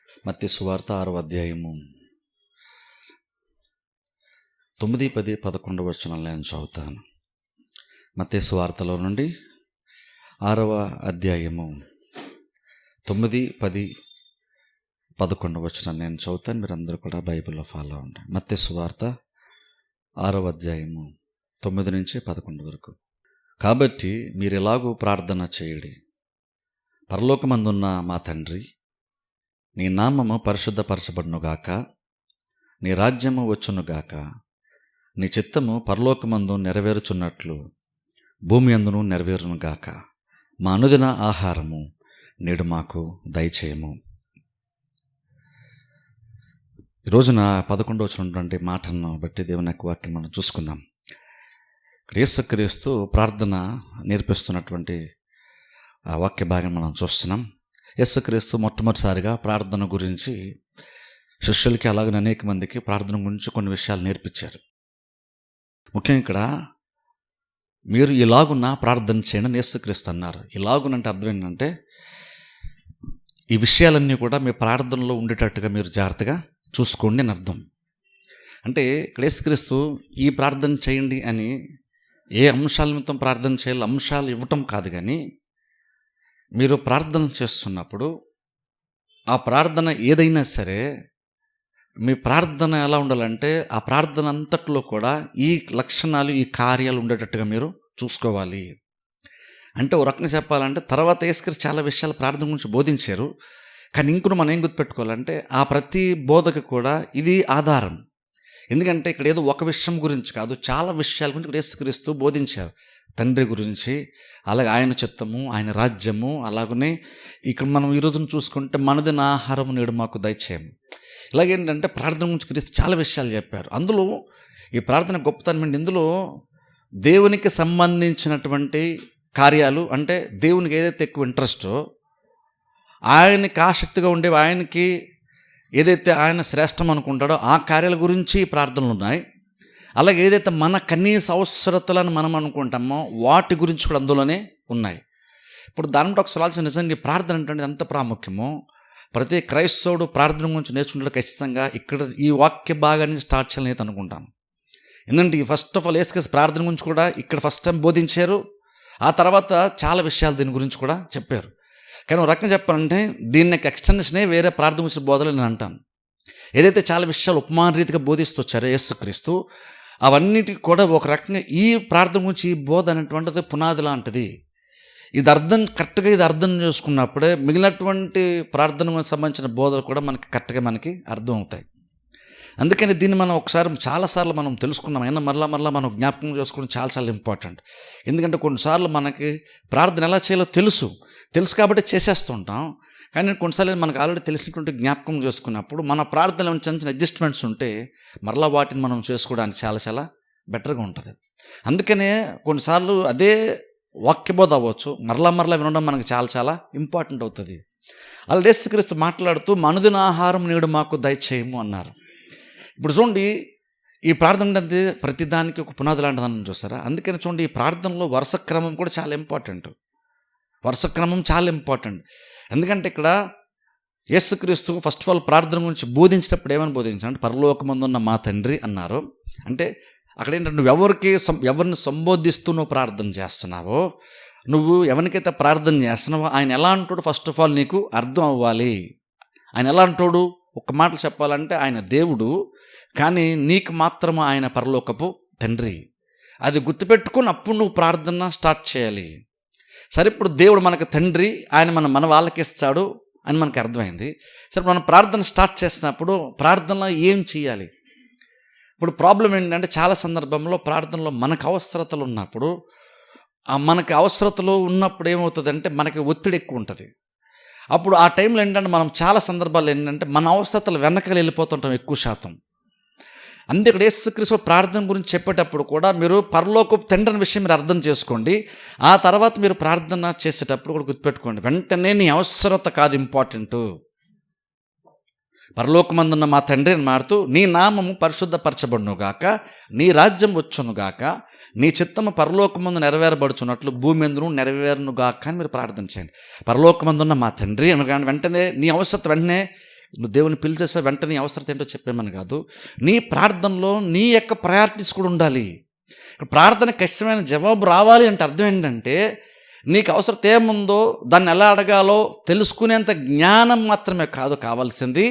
మత్తయి సువార్త 6వ అధ్యాయము 9, 10, 11 వచనాలు నేను చదువుతాను. మత్తయి సువార్తలో నుండి 6వ అధ్యాయము 9, 10, 11 వచనాలు నేను చదువుతాను. మీరందరూ కూడా బైబిల్లో ఫాలో అవ్వండి. మత్తయి సువార్త 6వ అధ్యాయము 9 నుంచి 11 వరకు. కాబట్టి మీరు ఎలాగూ ప్రార్థన చేయుడి. పరలోకమందున్న మా తండ్రి, నీ నామము పరిశుద్ధపరచబడునుగాక, నీ రాజ్యము వచ్చునుగాక, నీ చిత్తము పరలోకమందు నెరవేరుచున్నట్లు భూమి అందును నెరవేరునుగాక. మా అనుదిన ఆహారము నేడు మాకు దయచేయము. ఈరోజున 11 వచ్చినటువంటి మాటను బట్టి దేవుని యొక్క వాక్యం మనం చూసుకుందాం. యేసుక్రీస్తు ప్రార్థన నేర్పిస్తున్నటువంటి ఆ వాక్య భాగం మనం చూస్తున్నాం. యేసుక్రీస్తు మొట్టమొదటిసారిగా ప్రార్థన గురించి శిష్యులకి అలాగే అనేక మందికి ప్రార్థన గురించి కొన్ని విషయాలు నేర్పించారు. ముఖ్యంగా ఇక్కడ మీరు ఇలాగున్న ప్రార్థన చేయండి అని యేసుక్రీస్తు అన్నారు. ఇలాగునంటే అర్థం ఏంటంటే ఈ విషయాలన్నీ కూడా మీ ప్రార్థనలో ఉండేటట్టుగా మీరు జాగ్రత్తగా చూసుకోండి అని అర్థం. అంటే ఇక్కడ యేసుక్రీస్తు ఈ ప్రార్థన చేయండి అని ఏ అంశాల నిమిత్తం ప్రార్థన చేయాలో అంశాలు ఇవ్వటం కాదు, కానీ మీరు ప్రార్థన చేస్తున్నప్పుడు ఆ ప్రార్థన ఏదైనా సరే మీ ప్రార్థన ఎలా ఉండాలంటే ఆ ప్రార్థన అంతట్లో కూడా ఈ లక్షణాలు, ఈ కార్యాలు ఉండేటట్టుగా మీరు చూసుకోవాలి. అంటే ఒక రకంగా చెప్పాలంటే తర్వాత యేసుక్రీస్తు చాలా విషయాలు ప్రార్థన గురించి బోధించారు. కానీ ఇంకొక మనం ఏం గుర్తుపెట్టుకోవాలంటే ఆ ప్రతి బోధకు కూడా ఇది ఆధారం. ఎందుకంటే ఇక్కడ ఏదో ఒక విషయం గురించి కాదు, చాలా విషయాల గురించి ఇక్కడ యేసుక్రీస్తు బోధించారు. తండ్రి గురించి, అలాగే ఆయన చిత్తము, ఆయన రాజ్యము, అలాగనే ఇక్కడ మనం ఈరోజున చూసుకుంటే మనదిన ఆహారం నేడు మాకు దయచేయము. ఇలాగేంటంటే ప్రార్థన గురించి క్రీస్తు చాలా విషయాలు చెప్పారు. అందులో ఈ ప్రార్థన గొప్పతనం ఏంటి, ఇందులో దేవునికి సంబంధించినటువంటి కార్యాలు, అంటే దేవునికి ఏదైతే ఎక్కువ ఇంట్రెస్టో, ఆయనకి ఆసక్తిగా ఉండేవి, ఆయనకి ఏదైతే ఆయన శ్రేష్టం అనుకుంటాడో ఆ కార్యాల గురించి ప్రార్థనలు ఉన్నాయి. అలాగే ఏదైతే మన కనీస అవసరతలను మనం అనుకుంటామో వాటి గురించి కూడా అందులోనే ఉన్నాయి. ఇప్పుడు దాని బట్టి ఒకసారి ఆలోచన, నిజంగా ప్రార్థన అంటే ఎంత ప్రాముఖ్యమో ప్రతి క్రైస్తవుడు ప్రార్థన గురించి నేర్చుకుంటే ఖచ్చితంగా ఇక్కడ ఈ వాక్య భాగాన్ని స్టార్ట్ చేయాలని అనుకుంటాను. ఎందుకంటే ఈ ఫస్ట్ ఆఫ్ ఆల్ యేసుక్రీస్తు ప్రార్థన గురించి కూడా ఇక్కడ ఫస్ట్ టైం బోధించారు. ఆ తర్వాత చాలా విషయాలు దీని గురించి కూడా చెప్పారు. కానీ ఒక రకంగా చెప్పాలంటే దీన్ని ఎక్స్టెన్షనే వేరే ప్రార్థన గురించి బోధలు నేను అంటాను. ఏదైతే చాలా విషయాలు ఉపమాన రీతిగా బోధిస్తూ వచ్చారో యేసుక్రీస్తు, అవన్నిటికి కూడా ఒక రకంగా ఈ ప్రార్థన గురించి ఈ బోధ అనేటువంటిది పునాది లాంటిది. ఇది అర్థం చేసుకున్నప్పుడే మిగిలినటువంటి ప్రార్థనకు సంబంధించిన బోధలు కూడా మనకి కరెక్ట్గా మనకి అర్థం అవుతాయి. అందుకని దీన్ని మనం ఒకసారి చాలాసార్లు మనం తెలుసుకున్నాం, అయినా మరలా మనం జ్ఞాపకం చేసుకోవడం చాలా ఇంపార్టెంట్. ఎందుకంటే కొన్నిసార్లు మనకి ప్రార్థన ఎలా చేయాలో తెలుసు కాబట్టి చేసేస్తూ ఉంటాం. కానీ కొన్నిసార్లు మనకు ఆల్రెడీ తెలిసినటువంటి జ్ఞాపకం చేసుకున్నప్పుడు మన ప్రార్థనలో చిన్న అడ్జస్ట్మెంట్స్ ఉంటే మరలా వాటిని మనం చేసుకోవడానికి చాలా బెటర్గా ఉంటుంది. అందుకనే కొన్నిసార్లు అదే వాక్యబోధ అవ్వచ్చు, మరలా వినడం మనకు చాలా ఇంపార్టెంట్ అవుతుంది. అలా యేసుక్రీస్తు మాట్లాడుతూ అనుదిన ఆహారం నేడు మాకు దయచేయము అన్నారు. ఇప్పుడు చూడండి, ఈ ప్రార్థన అంటే ప్రతిదానికి ఒక పునాది లాంటిదని చూసారా. అందుకని చూడండి, ఈ ప్రార్థనలో వరుస క్రమం కూడా చాలా ఇంపార్టెంట్. ఎందుకంటే ఇక్కడ యేసుక్రీస్తు ఫస్ట్ ఆఫ్ ఆల్ ప్రార్థన గురించి బోధించినప్పుడు ఏమని బోధించారంటే పరలోకమందున్న మా తండ్రి అన్నారు. అంటే అక్కడ ఏంటంటే నువ్వు ఎవరిని సంబోధిస్తూ నువ్వు ప్రార్థన చేస్తున్నావో, నువ్వు ఎవరికైతే ప్రార్థన చేస్తున్నావో ఆయన ఎలా అంటాడు ఫస్ట్ ఆఫ్ ఆల్ నీకు అర్థం అవ్వాలి. ఆయన ఎలా అంటాడు, ఒక మాటలు చెప్పాలంటే ఆయన దేవుడు, కానీ నీకు మాత్రం ఆయన పరలోకపు తండ్రి. అది గుర్తుపెట్టుకుని అప్పుడు నువ్వు ప్రార్థన స్టార్ట్ చేయాలి. సరే, ఇప్పుడు దేవుడు మనకు తండ్రి, ఆయన మన వాళ్ళకి ఇస్తాడు అని మనకు అర్థమైంది. సరే, మనం ప్రార్థన స్టార్ట్ చేసినప్పుడు ప్రార్థనలో ఏం చేయాలి? ఇప్పుడు ప్రాబ్లం ఏంటంటే చాలా సందర్భంలో ప్రార్థనలో మనకు అవసరతలు ఉన్నప్పుడు ఏమవుతుందంటే మనకి ఒత్తిడి ఎక్కువ ఉంటుంది. అప్పుడు ఆ టైంలో ఏంటంటే మనం చాలా సందర్భాలు ఏంటంటే మన అవసరతలు వెనకాల వెళ్ళిపోతుంటాం ఎక్కువ శాతం. అందుకే ఇక్కడ యేసుక్రీస్తు ప్రార్థన గురించి చెప్పేటప్పుడు కూడా మీరు పరలోకపు తండ్రి విషయం మీరు అర్థం చేసుకోండి. ఆ తర్వాత మీరు ప్రార్థన చేసేటప్పుడు కూడా గుర్తుపెట్టుకోండి, వెంటనే నీ అవసరత కాదు ఇంపార్టెంటు. పరలోకమందున్న మా తండ్రి అని మారుతూ నీ నామము పరిశుద్ధపరచబడునుగాక, నీ రాజ్యం వచ్చునుగాక, నీ చిత్తము పరలోకమందు నెరవేరబడుచున్నట్లు భూమి ఎందును నెరవేరునుగాక అని మీరు ప్రార్థన చేయండి. పరలోకమందున్న మా తండ్రి అనగానే వెంటనే నీ అవసరం వెంటనే నువ్వు దేవుని పిలిచేసే వెంటనే నీ అవసరం ఏంటో చెప్పేమని కాదు. నీ ప్రార్థనలో నీ యొక్క ప్రయారిటీస్ కూడా ఉండాలి. ప్రార్థనకి ఖచ్చితమైన జవాబు రావాలి అంటే అర్థం ఏంటంటే, నీకు అవసరం ఏముందో దాన్ని ఎలా అడగాలో తెలుసుకునేంత జ్ఞానం మాత్రమే కాదు కావాల్సింది,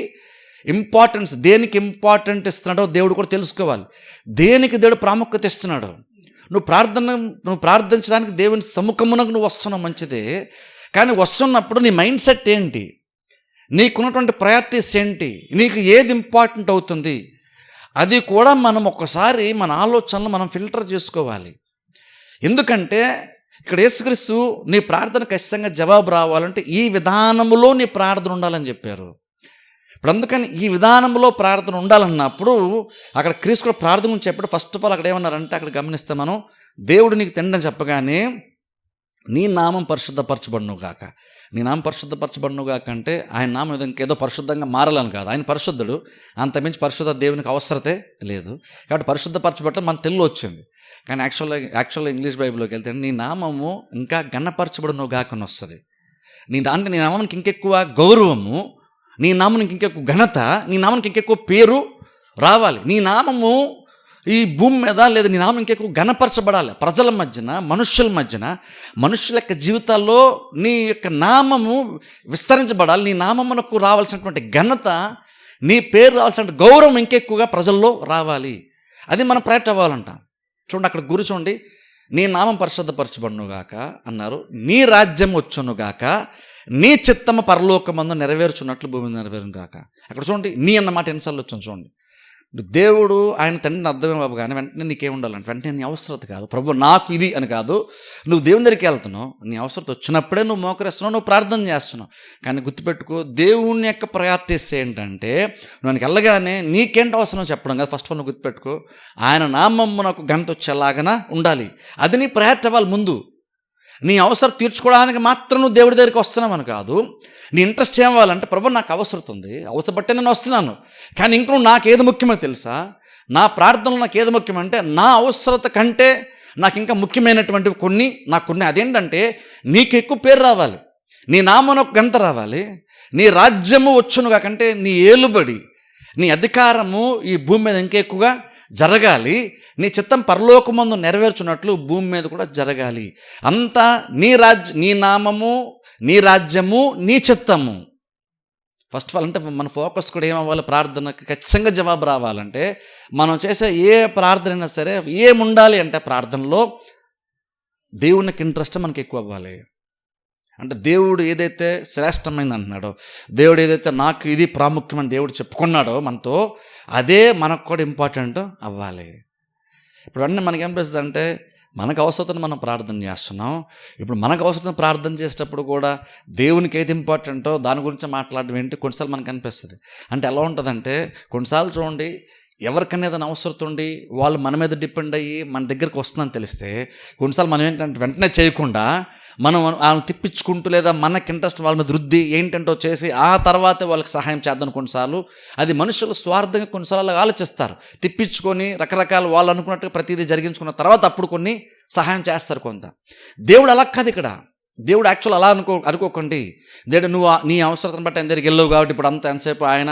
ఇంపార్టెన్స్, దేనికి ఇంపార్టెంట్ ఇస్తున్నాడో దేవుడు కూడా తెలుసుకోవాలి. దేనికి దేవుడు ప్రాముఖ్యత ఇస్తున్నాడు. నువ్వు ప్రార్థించడానికి దేవుని సముఖమునకు నువ్వు వస్తున్నావు మంచిదే, కానీ వస్తున్నప్పుడు నీ మైండ్ సెట్ ఏంటి, నీకున్నటువంటి ప్రయారిటీస్ ఏంటి, నీకు ఏది ఇంపార్టెంట్ అవుతుంది, అది కూడా మనం ఒక్కసారి మన ఆలోచనలు మనం ఫిల్టర్ చేసుకోవాలి. ఎందుకంటే ఇక్కడ యేసుక్రీస్తు నీ ప్రార్థన ఖచ్చితంగా జవాబు రావాలంటే ఈ విధానములో నీ ప్రార్థన ఉండాలని చెప్పారు. ఇప్పుడు అందుకని ఈ విధానంలో ప్రార్థన ఉండాలన్నప్పుడు అక్కడ క్రీస్తు కూడా ప్రార్థన గురించి చెప్పాడు. ఫస్ట్ ఆఫ్ ఆల్ అక్కడ ఏమన్నారంటే, అక్కడ గమనిస్తే మనం, దేవుడు నీకు తిండని చెప్పగానే నీ నామం పరిశుద్ధపరచబడును గాక. నీ నామం పరిశుద్ధపరచబడును గాక అంటే ఆయన నామం ఇంకేదో పరిశుద్ధంగా మారాలని కాదు. ఆయన పరిశుద్ధుడు, అంతమించి పరిశుద్ధ దేవునికి అవసరతే లేదు. కాబట్టి పరిశుద్ధపరచబడటం మన తెలుగు వచ్చింది. కానీ యాక్చువల్గా ఇంగ్లీష్ బైబిల్లోకి వెళ్తే నీ నామము ఇంకా గణపరచబడును గాక అని వస్తుంది. అంటే నీ నామానికి ఇంకెక్కువ గౌరవము, నీ నామానికి ఇంకెక్కువ ఘనత, నీ నామానికి ఇంకెక్కువ పేరు రావాలి. నీ నామము ఈ భూమి మీద లేదా నీ నామం ఇంకెక్కువ ఘనపరచబడాలి. ప్రజల మధ్యన, మనుషుల మధ్యన, మనుషుల యొక్క జీవితాల్లో నీ యొక్క నామము విస్తరించబడాలి. నీ నామమునకు రావాల్సినటువంటి ఘనత, నీ పేరు రావాల్సిన గౌరవం ఇంకెక్కువగా ప్రజల్లో రావాలి. అది మనం ప్రయత్నం అవ్వాలంట. చూడండి అక్కడ గురి చూడండి, నీ నామం పరిశుద్ధపరచబడునుగాక అన్నారు, నీ రాజ్యం వచ్చునుగాక, నీ చిత్తము పరలోకమందు నెరవేర్చున్నట్లు భూమి నెరవేరును గాక. అక్కడ చూడండి, నీ అన్నమాట ఎన్నిసార్లు వచ్చాను చూడండి. దేవుడు ఆయన తండ్రిని అర్థమే బాబు, కానీ వెంటనే నీకేముండాలంటే వెంటనే నీ అవసరత కాదు, ప్రభు నాకు ఇది అని కాదు. నువ్వు దేవుని దగ్గరికి వెళ్తున్నావు, నీ అవసరత వచ్చినప్పుడే నువ్వు మోకరిస్తున్నావు, నువ్వు ప్రార్థన చేస్తున్నావు. కానీ గుర్తుపెట్టుకో, దేవుని యొక్క ప్రయారిటీస్ ఏంటంటే, నువ్వు వెళ్ళగానే నీకేంటి అవసరం చెప్పడం కాదు. ఫస్ట్ ఆఫ్ ఆల్ నువ్వు గుర్తుపెట్టుకో, ఆయన నామమునకు ఘనత వచ్చేలాగా ఉండాలి. అది నీ ప్రయారిటీ అవ్వాలి ముందు. నీ అవసరం తీర్చుకోవడానికి మాత్రం నువ్వు దేవుడి దగ్గరికి వస్తున్నామని కాదు. నీ ఇంట్రెస్ట్ ఏమవ్వాలంటే, ప్రభు నాకు అవసరం ఉంది, అవసరపట్టే నేను వస్తున్నాను, కానీ ఇంక నాకు ఏది ముఖ్యమో తెలుసా, నా ప్రార్థనలో నాకు ఏది ముఖ్యమంటే, నా అవసరత కంటే నాకు ఇంకా ముఖ్యమైనటువంటివి కొన్ని అదేంటంటే, నీకు ఎక్కువ పేరు రావాలి, నీ నామమునకు ఘనత రావాలి, నీ రాజ్యము వచ్చును కాకంటే నీ ఏలుబడి, నీ అధికారము ఈ భూమి మీద ఇంకా ఎక్కువగా జరగాలి, నీ చిత్తం పరలోకమందు నెరవేర్చున్నట్లు భూమి మీద కూడా జరగాలి. అంతా నీ నామము, నీ రాజ్యము, నీ చిత్తము. ఫస్ట్ ఆఫ్ ఆల్ అంటే మన ఫోకస్ కూడా ఏమవ్వాలి, ప్రార్థనకి ఖచ్చితంగా జవాబు రావాలంటే మనం చేసే ఏ ప్రార్థన అయినా సరే ఏముండాలి అంటే, ప్రార్థనలో దేవునికి ఇంట్రెస్ట్ మనకి ఎక్కువ అవ్వాలి. అంటే దేవుడు ఏదైతే శ్రేష్టమైంది అంటున్నాడో, దేవుడు ఏదైతే నాకు ఇది ప్రాముఖ్యమని దేవుడు చెప్పుకున్నాడో మనతో, అదే మనకు కూడా ఇంపార్టెంట్ అవ్వాలి. ఇప్పుడు అన్నీ మనకేమనిపిస్తుంది అంటే, మనకు అవసరం మనం ప్రార్థన చేస్తున్నాం. ఇప్పుడు మనకు అవసరం ప్రార్థన చేసేటప్పుడు కూడా దేవునికి ఏది ఇంపార్టెంటో దాని గురించి మాట్లాడడం ఏంటి కొన్నిసార్లు మనకు అనిపిస్తుంది. అంటే ఎలా ఉంటుందంటే, కొన్నిసార్లు చూడండి, ఎవరికైనా ఏదైనా అవసరం ఉండి వాళ్ళు మన మీద డిపెండ్ అయ్యి మన దగ్గరికి వస్తుందని తెలిస్తే, కొన్నిసార్లు మనం ఏంటంటే వెంటనే చేయకుండా మనం వాళ్ళని తిప్పించుకుంటూ, లేదా మనకి ఇంట్రెస్ట్ వాళ్ళ మీద వృద్ధి ఏంటంటో చేసి ఆ తర్వాతే వాళ్ళకి సహాయం చేద్దాం. కొన్నిసార్లు అది మనుషులు స్వార్థంగా కొన్నిసార్లు ఆలోచిస్తారు, తిప్పించుకొని రకరకాల వాళ్ళు అనుకున్నట్టుగా ప్రతిదీ జరిగించుకున్న తర్వాత అప్పుడు కొన్ని సహాయం చేస్తారు కొంత. దేవుడు అలా కాదు. ఇక్కడ దేవుడు యాక్చువల్ అలా అనుకోకండి. దేవుడు నువ్వు నీ అవసరం బట్టి ఆయన దగ్గరికి వెళ్ళవు కాబట్టి ఇప్పుడు అంతా ఎంతసేపు ఆయన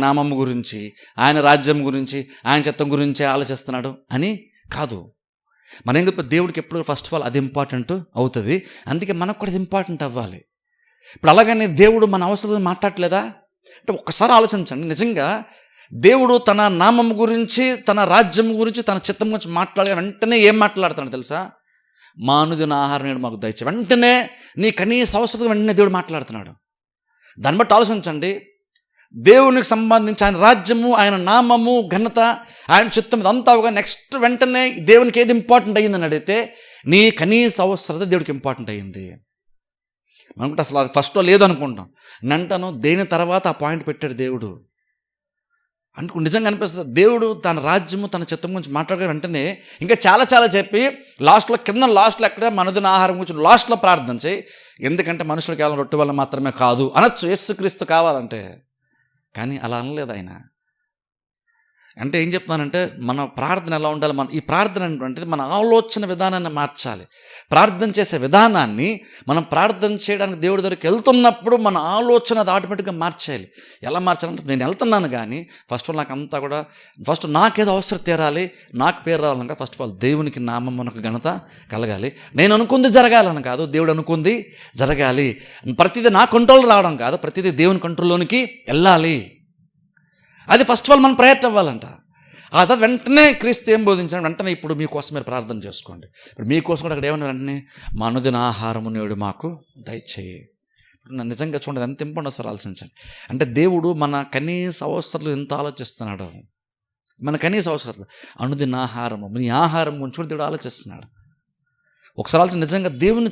నామం గురించి, ఆయన రాజ్యం గురించి, ఆయన చిత్తం గురించి ఆలోచిస్తున్నాడు అని కాదు. మనం ఏం చెప్పి దేవుడికి ఎప్పుడు ఫస్ట్ ఆఫ్ ఆల్ అది ఇంపార్టెంట్ అవుతుంది. అందుకే మనకు కూడా ఇంపార్టెంట్ అవ్వాలి. ఇప్పుడు అలాగని దేవుడు మన అవసరం మాట్లాడలేదా అంటే ఒక్కసారి ఆలోచించండి. నిజంగా దేవుడు తన నామం గురించి, తన రాజ్యం గురించి, తన చిత్తం గురించి మాట్లాడే వెంటనే ఏం మాట్లాడుతాడు తెలుసా? మా అనుదిన ఆహారం నేడు మాకు దయచేయి. వెంటనే నీ కనీస అవసరం వెంటనే దేవుడు మాట్లాడుతున్నాడు. దాన్ని బట్టి ఆలోచించండి. దేవునికి సంబంధించి ఆయన రాజ్యము, ఆయన నామము, ఘనత, ఆయన చిత్తం ఇదంతా అవగా నెక్స్ట్ వెంటనే దేవునికి ఏది ఇంపార్టెంట్ అయ్యిందని అడిగితే నీ కనీస అవసరత దేవుడికి ఇంపార్టెంట్ అయ్యింది. అనుకుంటే అసలు అది ఫస్ట్లో లేదనుకుంటాం. నంటను దేని తర్వాత ఆ పాయింట్ పెట్టాడు దేవుడు. అనుకు నిజంగా అనిపిస్తుంది. దేవుడు తన రాజ్యము, తన చిత్తం గురించి మాట్లాడే వెంటనే ఇంకా చాలా చెప్పి లాస్ట్లో ఎక్కడ మనదిన ఆహారం గురించి లాస్ట్లో ప్రార్థన చేయి. ఎందుకంటే మనుషులు కేవలం రొట్టె వల్ల మాత్రమే కాదు అనొచ్చు యేసుక్రీస్తు కావాలంటే. కానీ అలా అనలేదు ఆయన. అంటే ఏం చెప్తున్నానంటే మన ప్రార్థన ఎలా ఉండాలి, ఈ ప్రార్థన అంటే మన ఆలోచన విధానాన్ని మార్చాలి. ప్రార్థన చేసే విధానాన్ని మనం ప్రార్థన చేయడానికి దేవుడి దగ్గరికి వెళ్తున్నప్పుడు మన ఆలోచన అది ఆటోమేటిక్గా మార్చేయాలి. ఎలా మార్చాలంటే నేను వెళ్తున్నాను కానీ ఫస్ట్ ఆఫ్ ఆల్ నాకు అంతా కూడా నాకేదో అవసరం తీరాలి, నాకు పేరు రావాలనగా ఫస్ట్ ఆఫ్ ఆల్ దేవునికి నామం మనకు ఘనత కలగాలి. నేను అనుకుంది జరగాలని కాదు, దేవుడు అనుకుంది జరగాలి. ప్రతిదీ నా కంట్రోల్ రావడం కాదు, ప్రతిదీ దేవుని కంట్రోల్లోనికి వెళ్ళాలి. అది ఫస్ట్ ఆఫ్ ఆల్ మనం ప్రయత్నం అవ్వాలంట. ఆ తర్వాత వెంటనే క్రీస్తు ఏం బోధించాడు, వెంటనే ఇప్పుడు మీకోసం మీరు ప్రార్థన చేసుకోండి. ఇప్పుడు మీకోసం కూడా అక్కడ ఏమన్నా వెంటనే మా అనుదిన ఆహారము నేడు మాకు దయచేయి. ఇప్పుడు నిజంగా చూడండి ఎంత ఇంపార్టెన్స్ ఆలోచించండి. అంటే దేవుడు మన కనీస అవసరాలు ఎంత ఆలోచిస్తున్నాడు, మన కనీస అవసరాలు అనుదిన ఆహారము, మీ ఆహారం గురించి కూడా దేవుడు ఆలోచిస్తున్నాడు. ఒకసారి ఆలోచన నిజంగా దేవుని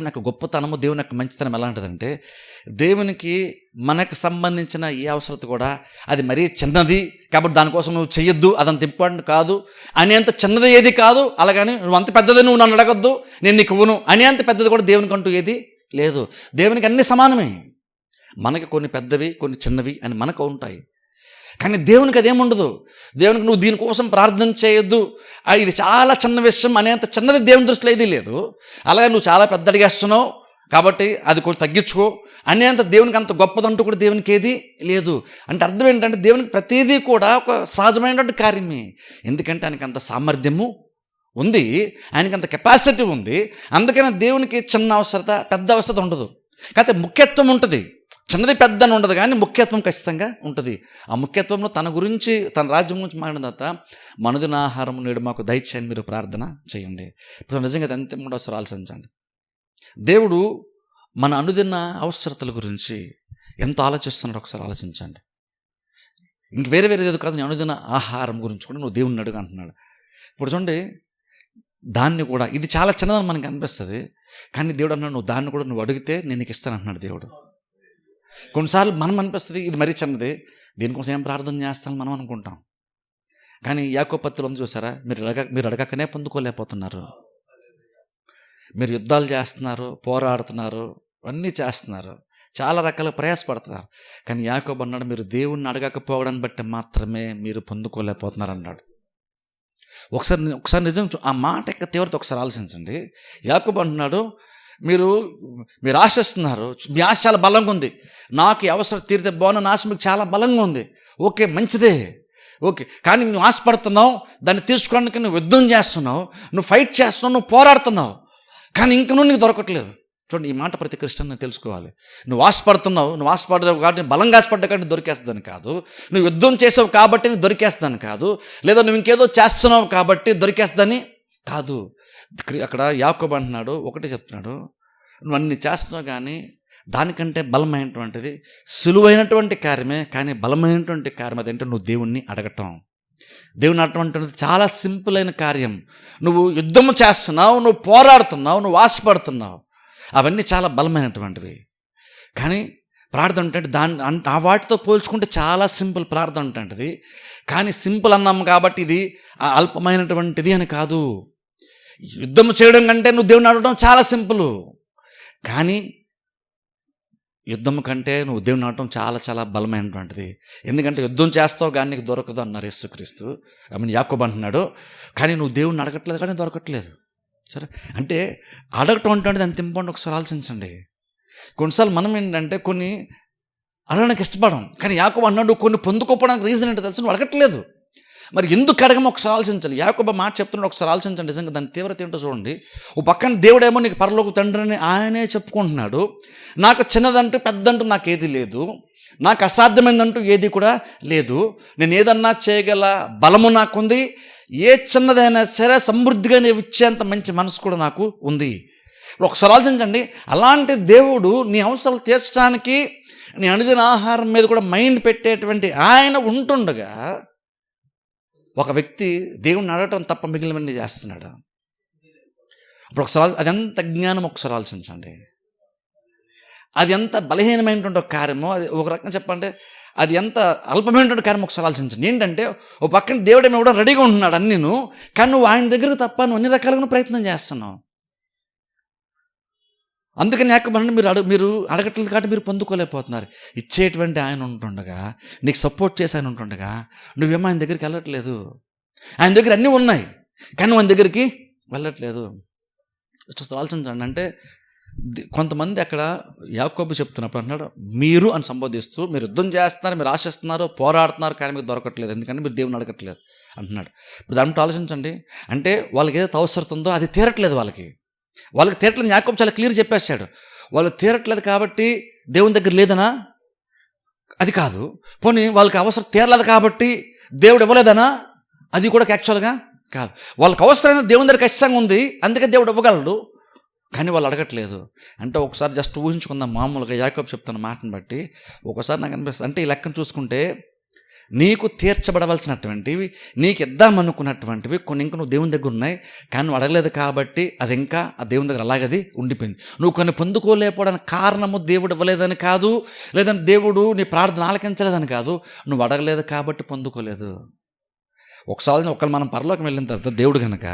యొక్క గొప్పతనము, దేవుని యొక్క మంచితనం ఎలాంటిదంటే దేవునికి మనకు సంబంధించిన ఏ అవసరత కూడా అది మరీ చిన్నది కాబట్టి దానికోసం నువ్వు చెయ్యొద్దు, అదంత ఇంపార్టెంట్ కాదు అనేంత చిన్నది ఏది కాదు. అలాగని నువ్వు అంత పెద్దది నువ్వు నన్ను అడగొద్దు నేను నీకు ఇవ్వను అనేంత పెద్దది కూడా దేవునికి అంటూ ఏది లేదు. దేవునికి అన్ని సమానమే. మనకి కొన్ని పెద్దవి కొన్ని చిన్నవి అని మనకు ఉంటాయి, కానీ దేవునికి అదేముండదు. దేవునికి నువ్వు దీనికోసం ప్రార్థన చేయొద్దు, ఇది చాలా చిన్న విషయం అనేంత చిన్నది దేవుని దృష్టిలో ఏదీ లేదు. అలాగే నువ్వు చాలా పెద్ద అడిగేస్తున్నావు కాబట్టి అది కొంచెం తగ్గించుకో అనేంత దేవునికి అంత గొప్పదంటూ కూడా దేవునికి ఏది లేదు. అంటే అర్థం ఏంటంటే దేవునికి ప్రతిదీ కూడా ఒక సహజమైనటువంటి కార్యమే. ఎందుకంటే ఆయనకి అంత సామర్థ్యము ఉంది, ఆయనకి అంత కెపాసిటీ ఉంది. అందుకని దేవునికి చిన్న అవసరత పెద్ద అవసరత ఉండదు, కాకపోతే ముఖ్యత్వం ఉంటుంది. చిన్నది పెద్ద అని ఉండదు కానీ ముఖ్యత్వం ఖచ్చితంగా ఉంటుంది. ఆ ముఖ్యత్వంలో తన గురించి తన రాజ్యం గురించి మాట్లాడిన తర్వాత మనదిన ఆహారం నేడు మాకు దయచేయండి మీరు ప్రార్థన చేయండి. ఇప్పుడు నిజంగా ఎంత కూడా ఒకసారి ఆలోచించండి. దేవుడు మన అనుదిన అవసరతల గురించి ఎంత ఆలోచిస్తున్నాడో ఒకసారి ఆలోచించండి. ఇంక వేరే ఏదో కాదు, నీ అనుదిన ఆహారం గురించి కూడా నువ్వు దేవుణ్ణి అడుగు అంటున్నాడు. ఇప్పుడు చూడండి, దాన్ని కూడా ఇది చాలా చిన్నదని మనకి అనిపిస్తుంది, కానీ దేవుడు అన్నాడు నువ్వు దాన్ని కూడా నువ్వు అడిగితే నేను నీకు ఇస్తాను అంటున్నాడు దేవుడు. కొన్నిసార్లు మనం అనిపిస్తుంది ఇది మరీ చిన్నది, దీనికోసం ఏం ప్రార్థన చేస్తాను మనం అనుకుంటాం. కానీ యాకోబు పత్రికలో ఉంది చూసారా, మీరు అడగకనే పొందుకోలేకపోతున్నారు. మీరు యుద్ధాలు చేస్తున్నారు, పోరాడుతున్నారు, అన్నీ చేస్తున్నారు, చాలా రకాల ప్రయాసపడుతున్నారు. కానీ యాకోబు అన్నాడు మీరు దేవుణ్ణి అడగకపోవడాన్ని బట్టి మాత్రమే మీరు పొందుకోలేకపోతున్నారు అన్నాడు. ఒకసారి నిజం ఆ మాట యొక్క తీవ్రత ఒకసారి ఆలోచించండి. యాకోబు అంటున్నాడు మీరు ఆశిస్తున్నారు, మీ ఆశ చాలా బలంగా ఉంది, నాకు ఈ అవసరం తీరితే బాగున్న ఆశ మీకు చాలా బలంగా ఉంది. ఓకే, మంచిదే, ఓకే. కానీ నువ్వు ఆశపడుతున్నావు, దాన్ని తీసుకోవడానికి నువ్వు యుద్ధం చేస్తున్నావు, నువ్వు ఫైట్ చేస్తున్నావు, నువ్వు పోరాడుతున్నావు, కానీ ఇంక నువ్వు నీకు దొరకట్లేదు. చూడండి, ఈ మాట ప్రతి క్రిస్టియన్ తెలుసుకోవాలి. నువ్వు ఆశపడుతున్నావు, నువ్వు ఆశపడవు కాబట్టి బలంగా ఆశపడ్డా కానీ దొరికేస్తుందని కాదు, నువ్వు యుద్ధం చేసావు కాబట్టి నీకు దొరికేస్తుందని కాదు, లేదా నువ్వు ఇంకేదో చేస్తున్నావు కాబట్టి దొరికేస్తుందని కాదు. అక్కడ యాకోబు అంటున్నాడు, ఒకటే చెప్తున్నాడు, నువ్వు అన్ని చేస్తున్నావు కానీ దానికంటే బలమైనటువంటిది సులువైనటువంటి కార్యమే, కానీ బలమైనటువంటి కార్యం అదేంటే నువ్వు దేవుణ్ణి అడగటం. దేవుని అటువంటిది చాలా సింపుల్ అయిన కార్యం. నువ్వు యుద్ధము చేస్తున్నావు, నువ్వు పోరాడుతున్నావు, నువ్వు ఆశపడుతున్నావు, అవన్నీ చాలా బలమైనటువంటివి. కానీ ప్రార్థన అంటే ఆ వాటితో పోల్చుకుంటే చాలా సింపుల్ ప్రార్థన అంటే. కానీ సింపుల్ అన్నాము కాబట్టి ఇది అల్పమైనటువంటిది అని కాదు. యుద్ధం చేయడం కంటే నువ్వు దేవుని అడగడం చాలా సింపుల్, కానీ యుద్ధం కంటే నువ్వు దేవుని అడగడం చాలా చాలా బలమైనటువంటిది. ఎందుకంటే యుద్ధం చేస్తావు కానీ నీకు దొరకదు అన్నారు యేసుక్రీస్తు. యాకోబు అంటున్నాడు, కానీ నువ్వు దేవుని అడగట్లేదు కానీ దొరకట్లేదు. సరే, అంటే అడగటం అంటే ఎంత ఇంపార్టెంట్ ఒకసారి ఆలోచించండి. కొన్నిసార్లు మనం ఏంటంటే కొన్ని అడగడానికి ఇష్టపడం, కానీ యాకోబు అన్నాడు కొన్ని పొందుకోవడానికి రీజన్ ఏంటో తెలుసు, నువ్వు అడగట్లేదు. మరి ఎందుకు అడగమో ఒకసారి ఆలోచించాలి. యాకోబు మాట చెప్తున్నాడు, ఒకసారి ఆలోచించండి. నిజంగా దాని తీవ్రత ఏంటో చూడండి. ఓ పక్కన దేవుడేమో నీకు పరలోక తండ్రి అని ఆయనే చెప్పుకుంటున్నాడు, నాకు చిన్నదంటూ పెద్దంటూ నాకు ఏది లేదు, నాకు అసాధ్యమైందంటూ ఏది కూడా లేదు, నేను ఏదన్నా చేయగల బలము నాకుంది, ఏ చిన్నదైనా సరే సమృద్ధిగా నేను ఇచ్చేంత మంచి మనసు కూడా నాకు ఉంది. ఒకసారి ఆలోచించండి, అలాంటి దేవుడు నీ అవసరాలు తీర్చడానికి నీ అనుదిన ఆహారం మీద కూడా మైండ్ పెట్టేటువంటి ఆయన ఉంటుండగా ఒక వ్యక్తి దేవుణ్ణి అడగటం తప్ప మిగిలినవన్నీ చేస్తున్నాడు. అప్పుడు ఒకసారి అది ఎంత జ్ఞానం ఒకసారి ఆలోచించండి. అది ఎంత బలహీనమైనటువంటి ఒక కార్యమో, అది ఒక రకంగా చెప్పంటే అది ఎంత అల్పమైనటువంటి కార్యం ఒకసారి ఆలోచించండి. ఏంటంటే ఒక పక్కన దేవుడేమో కూడా రెడీగా ఉంటున్నాడు అన్నీను, కానీ నువ్వు ఆయన దగ్గర తప్ప నువ్వు అన్ని రకాలుగా ప్రయత్నం చేస్తున్నావు. అందుకని యాకోబు మీరు అడగట్లేదు కాబట్టి మీరు పొందుకోలేకపోతున్నారు. ఇచ్చేటువంటి ఆయన ఉంటుండగా, నీకు సపోర్ట్ చేసి ఆయన ఉంటుండగా, నువ్వేమో ఆయన దగ్గరికి వెళ్ళట్లేదు. ఆయన దగ్గర అన్నీ ఉన్నాయి, కానీ నువ్వు ఆయన దగ్గరికి వెళ్ళట్లేదు. ఆలోచించండి. అంటే కొంతమంది అక్కడ యాకోబు చెప్తున్నప్పుడు అంటున్నాడు, మీరు అని సంబోధిస్తూ, మీరు యుద్ధం చేస్తున్నారు, మీరు ఆశిస్తున్నారు, పోరాడుతున్నారు, కానీ మీకు దొరకట్లేదు, ఎందుకంటే మీరు దేవుని అడగట్లేదు అంటున్నాడు. ఇప్పుడు దాంట్లో ఆలోచించండి. అంటే వాళ్ళకి ఏదైతే అవసరం ఉందో అది తీరట్లేదు. వాళ్ళకి తీరట్లేదు. యాకోబు చాలా క్లియర్ చెప్పేశాడు. వాళ్ళు తీరట్లేదు కాబట్టి దేవుని దగ్గర లేదనా? అది కాదు. పోనీ వాళ్ళకి అవసరం తీరలేదు కాబట్టి దేవుడు ఇవ్వలేదనా? అది కూడా యాక్చువల్గా కాదు. వాళ్ళకి అవసరమైన దేవుని దగ్గర ఖచ్చితంగా ఉంది, అందుకే దేవుడు ఇవ్వగలడు, కానీ వాళ్ళు అడగట్లేదు. అంటే ఒకసారి జస్ట్ ఊహించుకుందాం. మామూలుగా యాకోబు చెప్తున్న మాటను బట్టి ఒకసారి నాకు అనిపిస్తుంది, అంటే ఈ లెక్కను చూసుకుంటే నీకు తీర్చబడవలసినటువంటివి, నీకు ఇద్దామనుకున్నటువంటివి కొన్ని ఇంకా నువ్వు దేవుని దగ్గర ఉన్నాయి, కానీ నువ్వు అడగలేదు కాబట్టి అది ఇంకా ఆ దేవుని దగ్గర అలాగది ఉండిపోయింది. నువ్వు కొన్ని పొందుకోలేకపోవడానికి కారణము దేవుడు ఇవ్వలేదని కాదు, లేదంటే దేవుడు నీ ప్రార్థన ఆలకించలేదని కాదు, నువ్వు అడగలేదు కాబట్టి పొందుకోలేదు. ఒకసారి మనం పరలోకం వెళ్ళిన తర్వాత దేవుడు కనుక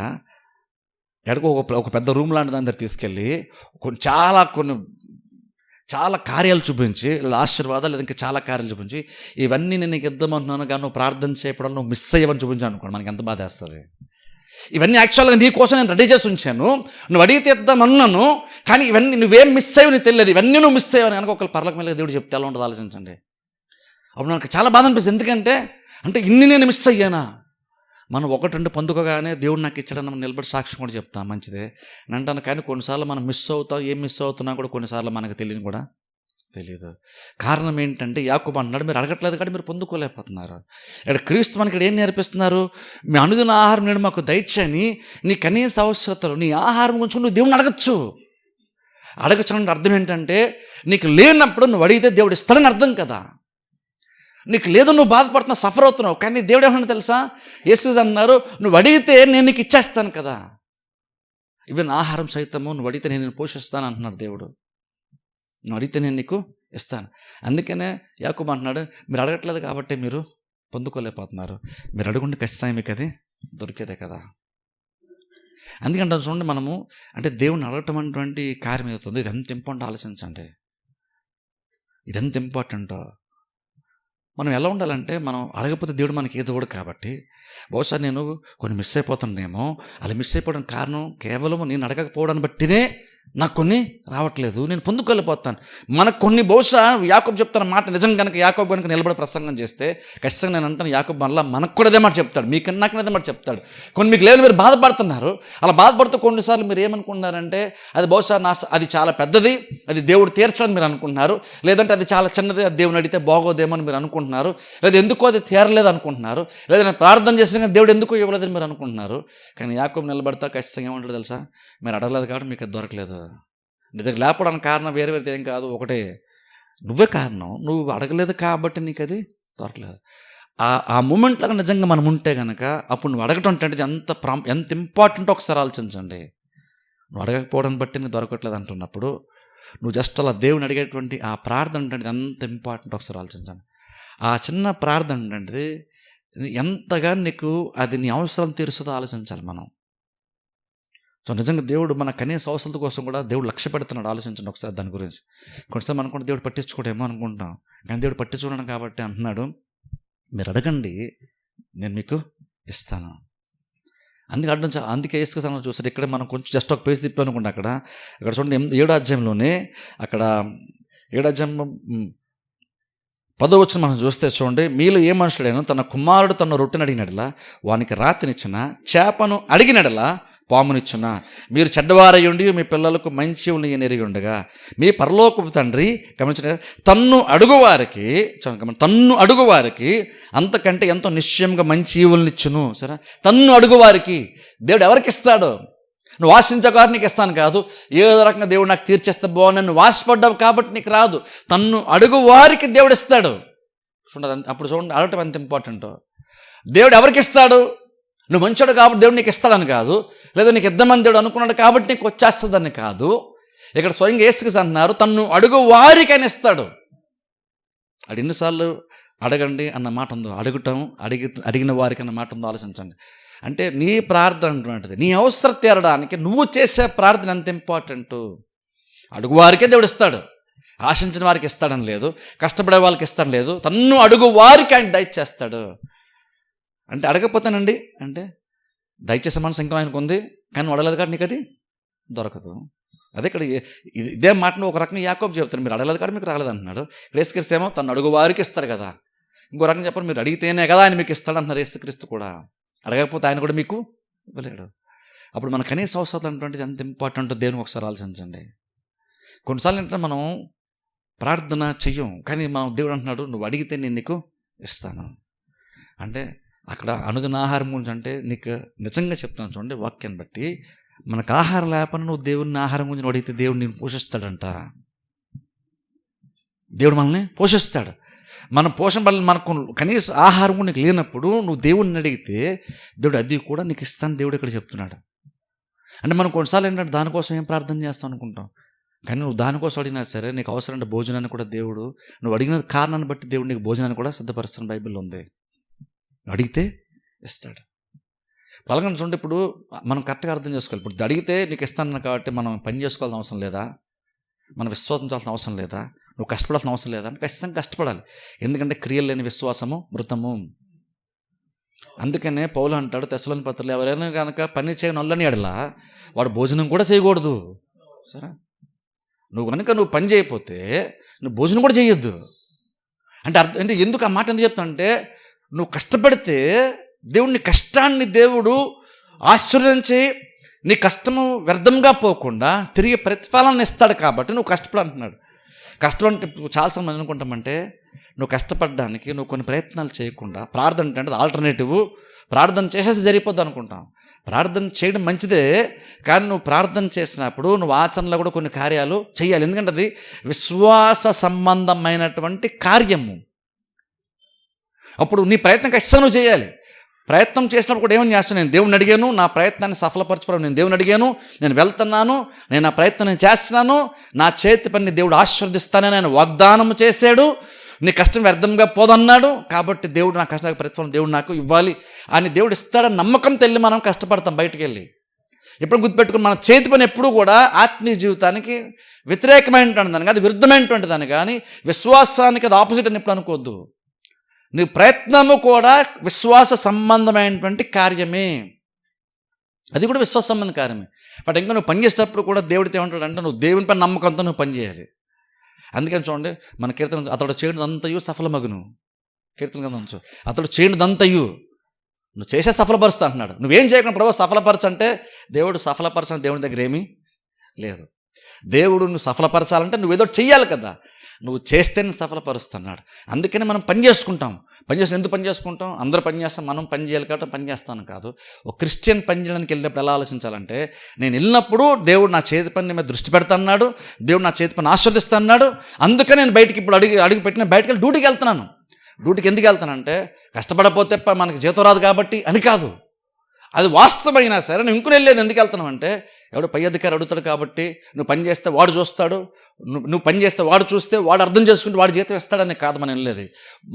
ఎక్కడికో ఒక పెద్ద రూమ్ లాంటి దాని దగ్గర తీసుకెళ్ళి చాలా కార్యాలు చూపించి, ఆశీర్వాదాలు, ఇంకా చాలా కార్యాలు చూపించి, ఇవన్నీ నేను నీకు ఇద్దామంటున్నాను కానీ నువ్వు ప్రార్థన చేయడం నువ్వు మిస్ అయ్యవని చూపించాను అనుకోండి, మనకి ఎంత బాధ వేస్తుంది. ఇవన్నీ యాక్చువల్గా నీ కోసం నేను రెడీ చేసి ఉంచాను, నువ్వు అడిగితే ఇద్దామన్నాను, కానీ ఇవన్నీ నువ్వేం మిస్ అయ్యవు నీకు తెలియదు, ఇవన్నీ నువ్వు మిస్ అయ్యవని కనుక ఒకళ్ళు పరలోకం వెళ్ళి దేవుడు చెప్తే ఎలా ఉంటుంది ఆలోచించండి. అప్పుడు నాకు చాలా బాధ అనిపిస్తుంది. ఎందుకంటే ఇన్ని నేను మిస్ అయ్యానా? మనం ఒకటి రెండు పొందుకోగానే దేవుడు నాకు ఇచ్చాడని మనం నిలబడి సాక్ష్యం కూడా చెప్తాం, మంచిదే అని అంటాను. కానీ కొన్నిసార్లు మనం మిస్ అవుతాం. ఏం మిస్ అవుతున్నా కూడా కొన్నిసార్లు మనకు తెలియదు. కారణం ఏంటంటే యాకోబు అన్నాడు, మీరు అడగట్లేదు కాబట్టి మీరు పొందుకోలేకపోతున్నారు. ఇక్కడ క్రీస్తు మనకి ఇక్కడ ఏం నేర్పిస్తున్నారు? మీ అనుదిన ఆహారం నేను మాకు దయచేయని, నీ కనీస అవసరతలు, నీ ఆహారం గురించి నువ్వు దేవుని అడగచ్చు అంటే అర్థం ఏంటంటే, నీకు లేనప్పుడు నువ్వు అడిగితే దేవుడు ఇస్తాడని అర్థం కదా. నీకు లేదు, నువ్వు బాధపడుతున్నావు, సఫర్ అవుతున్నావు, కానీ దేవుడు ఏమన్నా తెలుసా? యేసు అన్నారు, నువ్వు అడిగితే నేను నీకు ఇచ్చేస్తాను కదా. ఈవెన్ ఆహారం సైతము నువ్వు అడిగితే నేను పోషిస్తాను అంటున్నాడు దేవుడు. నువ్వు అడిగితే నేను నీకు ఇస్తాను. అందుకనే యాకోబు అంటున్నాడు, మీరు అడగట్లేదు కాబట్టి మీరు పొందుకోలేకపోతున్నారు, మీరు అడుగుంటే ఖచ్చితంగా మీకు అది దొరికేదే కదా. అందుకంటే చూడండి, మనము అంటే దేవుని అడగటం అటువంటి కార్యం ఏదవుతుంది, ఇది ఎంత ఇంపార్టెంట్ ఆలోచించండి. ఇది ఎంత ఇంపార్టెంటో. మనం ఎలా ఉండాలంటే, మనం అడగకపోతే దేవుడు మనకి ఏదో కూడా కాబట్టి, బహుశా నేను కొన్ని మిస్ అయిపోతున్నానేమో, అలా మిస్ అయిపోవడానికి కారణం కేవలం నేను అడగకపోవడాన్ని బట్టినే నాకు కొన్ని రావట్లేదు, నేను పొందుకోలేకపోతాను. మనకు కొన్ని బహుశా యాకోబు చెప్తున్న మాట నిజం కనుక యాకోబు కనుక నిలబడి ప్రసంగం చేస్తే ఖచ్చితంగా నేను అంటాను, యాకోబు మళ్ళీ మనకు కూడా అదే మాట చెప్తాడు, మీకన్నా నాకు అదే మాట చెప్తాడు. కొన్ని మీకు లేదు, మీరు బాధపడుతున్నారు. అలా బాధపడుతూ కొన్నిసార్లు మీరు ఏమనుకుంటున్నారంటే అది బహుశా అది చాలా పెద్దది, అది దేవుడు తీర్చడానికి మీరు అనుకుంటున్నారు, లేదంటే అది చాలా చిన్నది, అది దేవుని అడిగితే బాగోదేమో అని మీరు అనుకుంటున్నారు, లేదా ఎందుకో అది తీరలేదు అనుకుంటున్నారు, లేదా నేను ప్రార్థన చేసిన దేవుడు ఎందుకో ఇవ్వలేదని మీరు అనుకుంటున్నారు. కానీ యాకోబు నిలబడతా ఖచ్చితంగా ఏమంటాడు తెలుసా? మీరు అడగలేదు కాబట్టి మీకు అది దొరకలేదు. నీ దగ్గర లేకపోవడానికి కారణం వేరే ఏం కాదు, ఒకటే, నువ్వే కారణం. నువ్వు అడగలేదు కాబట్టి నీకు అది దొరకలేదు. ఆ మూమెంట్లో నిజంగా మనం ఉంటే కనుక అప్పుడు నువ్వు అడగటం అంటే ఎంత ఇంపార్టెంటో ఒకసారి ఆలోచించండి. నువ్వు అడగకపోవడాన్ని బట్టి నీకు దొరకట్లేదు అంటున్నప్పుడు నువ్వు జస్ట్ అలా దేవుని అడిగేటువంటి ఆ ప్రార్థన అంటే ఎంత ఇంపార్టెంట్ ఒకసారి ఆలోచించండి. ఆ చిన్న ప్రార్థన అంటే ఎంతగా నీకు అది నీ అవసరం తీరుస్తుందో ఆలోచించాలి మనం. సో నిజంగా దేవుడు మన కనీస అవసరాల కోసం కూడా దేవుడు లక్ష్య పెడుతున్నాడు. ఆలోచించండి ఒకసారి దాని గురించి. కొన్నిసార్లు అనుకుంటే దేవుడు పట్టించుకోడేమో అనుకుంటాం, కానీ దేవుడు పట్టించుకోవడం కాబట్టి అంటున్నాడు, మీరు అడగండి నేను మీకు ఇస్తాను. అందుకే యేసుక్రీస్తు చూసారు. ఇక్కడ మనం కొంచెం జస్ట్ ఒక పేజ్ తిప్పాం అనుకుంటే అక్కడ చూడండి 7వ అధ్యాయంలోనే అక్కడ 7వ అధ్యాయం 10వ వచనం మనం చూస్తే చూడండి, మీలో ఏ మనుషుడైనా తన కుమారుడు తన రొట్టెను అడిగినడలా వానికి రాతినిచ్చిన, చేపను అడిగినడలా పామునిచ్చున, మీరు చెడ్డవారయ్యుండి మీ పిల్లలకు మంచి ఎరిగి ఉండగా మీ పరలోకపు తండ్రి గమనించిన తన్ను అడుగువారికి అంతకంటే ఎంతో నిశ్చయంగా మంచి ఈవులనిచ్చును. సరే, తన్ను అడుగువారికి దేవుడు ఎవరికి ఇస్తాడు? నువ్వు ఆశించగారు నీకు ఇస్తాను కాదు, ఏదో రకంగా దేవుడు నాకు తీర్చేస్తే బాగున్నాను నువ్వు ఆశపడ్డావు కాబట్టి నీకు రాదు. తన్ను అడుగు వారికి దేవుడు ఇస్తాడు. చూడండి, అప్పుడు చూడండి అడగటం ఎంత ఇంపార్టెంటో. దేవుడు ఎవరికి ఇస్తాడు? నువ్వు మంచోడు కాబట్టి దేవుడు నీకు ఇస్తాడని కాదు, లేదా నీకు ఇద్దామని దేవుడు అనుకున్నాడు కాబట్టి నీకు వచ్చేస్తుందని కాదు. ఇక్కడ స్వయంగా యేసుక్రీస్తు అంటున్నారు, తన్ను అడుగు వారికైనా ఇస్తాడు. అది ఎన్నిసార్లు అడగండి అన్న మాట ఉందో, అడిగిన వారికి అన్న మాట ఉందో ఆలోచించండి. అంటే నీ ప్రార్థన అంటున్నది నీ అవసరం తీరడానికి నువ్వు చేసే ప్రార్థన ఎంత ఇంపార్టెంటు. అడుగు వారికే దేవుడు ఇస్తాడు. ఆశించిన వారికి ఇస్తాడని లేదు, కష్టపడే వాళ్ళకి ఇస్తాడని లేదు. తన్ను అడుగు వారికి ఆయన దయచేస్తాడు. అంటే అడగకపోతానండి అంటే దయచేసే మనసు ఇంకా ఆయనకు ఉంది, కానీ అడగలేదు కాబట్టి నీకు అది దొరకదు. అదే ఇక్కడ ఇదే మాటను ఒక రకంగా యాకోబు చెప్తాడు, మీరు అడగలేదు కాబట్టి మీకు రాలేదు అంటున్నాడు. యేసుక్రీస్తు ఏమో తను అడుగు వారికి ఇస్తాడు కదా. ఇంకో రకంగా చెప్పండి, మీరు అడిగితేనే కదా ఆయన మీకు ఇస్తాడు అంటున్నారు యేసుక్రీస్తు కూడా. అడగకపోతే ఆయన కూడా మీకు ఇవ్వలేడు. అప్పుడు మన కనీస అవసరం అటువంటిది ఎంత ఇంపార్టెంట్ దేవుని ఒకసారి ఆలోచించండి. కొన్నిసార్లు ఏంటంటే మనం ప్రార్థన చెయ్యం, కానీ మనం దేవుడు అంటున్నాడు నువ్వు అడిగితే నేను నీకు ఇస్తాను అంటే అక్కడ అనుదిన ఆహారం గురించి అంటే నీకు నిజంగా చెప్తాను చూడండి, వాక్యాన్ని బట్టి మనకు ఆహారం లేకపోయినా నువ్వు దేవుని ఆహారం గురించి అడిగితే దేవుడు నేను పోషిస్తాడంట. దేవుడు మనల్ని పోషిస్తాడు. మన పోషణ వల్ల మనకు కనీస ఆహారం కూడా నీకు లేనప్పుడు నువ్వు దేవుడిని అడిగితే దేవుడు అది కూడా నీకు ఇస్తాను దేవుడు ఇక్కడ చెప్తున్నాడు. అంటే మనం కొన్నిసార్లు ఏంటంటే దానికోసం ఏం ప్రార్థన చేస్తాం అనుకుంటాం, కానీ నువ్వు దానికోసం అడిగినా సరే నీకు అవసరమైన భోజనాన్ని కూడా దేవుడు, నువ్వు అడిగిన కారణాన్ని బట్టి దేవుడు నీకు భోజనాన్ని కూడా సిద్ధపరుస్తాను బైబిల్లో ఉంది. అడిగితే ఇస్తాడు. పలకని చూడండి, ఇప్పుడు మనం కరెక్ట్గా అర్థం చేసుకోవాలి. ఇప్పుడు అడిగితే నీకు ఇస్తాను కాబట్టి మనం పని చేసుకోవాల్సిన అవసరం లేదా, మనం విశ్వాసించాల్సిన అవసరం లేదా, నువ్వు కష్టపడాల్సిన అవసరం లేదా? ఖచ్చితంగా కష్టపడాలి. ఎందుకంటే క్రియలు లేని విశ్వాసము మృతము. అందుకనే పౌలు అంటాడు తెస్సలోని పత్రికలో, ఎవరైనా కనుక పని చేయనొల్లని ఎడలా వాడు భోజనం కూడా చేయకూడదు. సరే, నువ్వు పని చేయకపోతే నువ్వు భోజనం కూడా చేయొద్దు అంటే అర్థం అంటే ఎందుకు ఆ మాట ఎందుకు చెప్తానంటే, నువ్వు కష్టపడితే దేవుడిని కష్టాన్ని దేవుడు ఆశీర్వదించి నీ కష్టము వ్యర్థంగా పోకుండా తిరిగి ప్రతిఫలాన్ని ఇస్తాడు కాబట్టి నువ్వు కష్టపడంటున్నాడు. కష్టం అంటే చాలాసార్లు మనం అనుకుంటామంటే నువ్వు కష్టపడడానికి నువ్వు కొన్ని ప్రయత్నాలు చేయకుండా ప్రార్థన అంటే ఆల్టర్నేటివ్ ప్రార్థన చేసేసి సరిపోద్ది అనుకుంటాం. ప్రార్థన చేయడం మంచిదే, కానీ నువ్వు ప్రార్థన చేసినప్పుడు నువ్వు ఆచరణలో కూడా కొన్ని కార్యాలు చేయాలి. ఎందుకంటే అది విశ్వాస సంబంధమైనటువంటి కార్యము. అప్పుడు నీ ప్రయత్నం ఖచ్చితంగా నువ్వు చేయాలి. ప్రయత్నం చేసినప్పుడు కూడా ఏమని చేస్తాను, నేను దేవుని అడిగాను, నా ప్రయత్నాన్ని సఫలపరచుకోవడం, నేను దేవుని అడిగాను, నేను వెళ్తున్నాను, నేను ఆ ప్రయత్నం నేను చేస్తున్నాను, నా చేతి పని దేవుడు ఆశీర్వదిస్తానని ఆయన వాగ్దానం చేశాడు, నీ కష్టం వ్యర్థంగా పోదన్నాడు, కాబట్టి దేవుడు నా కష్టానికి ప్రతిఫలం దేవుడు నాకు ఇవ్వాలి అని దేవుడు ఇస్తాడని నమ్మకం తెల్లి మనం కష్టపడతాం బయటికి వెళ్ళి. ఎప్పుడు గుర్తుపెట్టుకుని మన చేతి పని ఎప్పుడు కూడా ఆత్మీయ జీవితానికి వ్యతిరేకమైనటువంటి దాన్ని, అది విరుద్ధమైనటువంటి దాన్ని, కానీ విశ్వాసానికి అది ఆపోజిట్ అని ఎప్పుడు అనుకోవద్దు. నీ ప్రయత్నము కూడా విశ్వాస సంబంధమైనటువంటి కార్యమే, అది కూడా విశ్వాస సంబంధ కార్యమే. బట్ ఇంకా నువ్వు పని చేసేటప్పుడు కూడా దేవుడితో ఏమంటాడంటే నువ్వు దేవుని పని నమ్మకంతో నువ్వు పని చేయాలి. అందుకని చూడండి మన కీర్తన, అతడు చేయనిదంతయు సఫలమగును. కీర్తన గ్రంథం అతడు చేయనిదంతయు నువ్వు చేసే సఫలపరుస్తా అంటున్నాడు. నువ్వేం చేయకుండా ప్రభు సఫలపరచంటే దేవుడు సఫలపరచని దేవుని దగ్గర ఏమీ లేదు. దేవుడు నువ్వు సఫలపరచాలంటే నువ్వేదో చెయ్యాలి కదా, నువ్వు చేస్తేనే సఫలపరుస్తున్నాడు. అందుకని మనం పని చేసుకుంటాం. ఎందుకు పని చేసుకుంటాం? అందరూ పని చేస్తాం, మనం పని చేయాలి కాబట్టి పని చేస్తాను కాదు. ఒక క్రిస్టియన్ పని చేయడానికి వెళ్ళినప్పుడు ఎలా ఆలోచించాలంటే, నేను వెళ్ళినప్పుడు దేవుడు నా చేతి పని మీద దృష్టి పెడతాన్నాడు, దేవుడు నా చేతి పని ఆస్వాదిస్తున్నాడు, అందుకని నేను బయటికి ఇప్పుడు అడుగు పెట్టిన బయటికి వెళ్ళి డ్యూటీకి వెళ్తున్నాను. డ్యూటీకి ఎందుకు వెళ్తానంటే కష్టపడకపోతే మనకి జీతం రాదు కాబట్టి అని కాదు, అది వాస్తవమైనా సరే నువ్వు ఇంకుని వెళ్ళేది ఎందుకు వెళ్తున్నావు అంటే, ఎవడు పై అధికారి అడుగుతాడు కాబట్టి నువ్వు పని చేస్తే వాడు చూస్తాడు, నువ్వు పని చేస్తే వాడు చూస్తే వాడు అర్థం చేసుకుంటే వాడు జీతం ఇస్తాడని కాదు మనం వెళ్ళేది.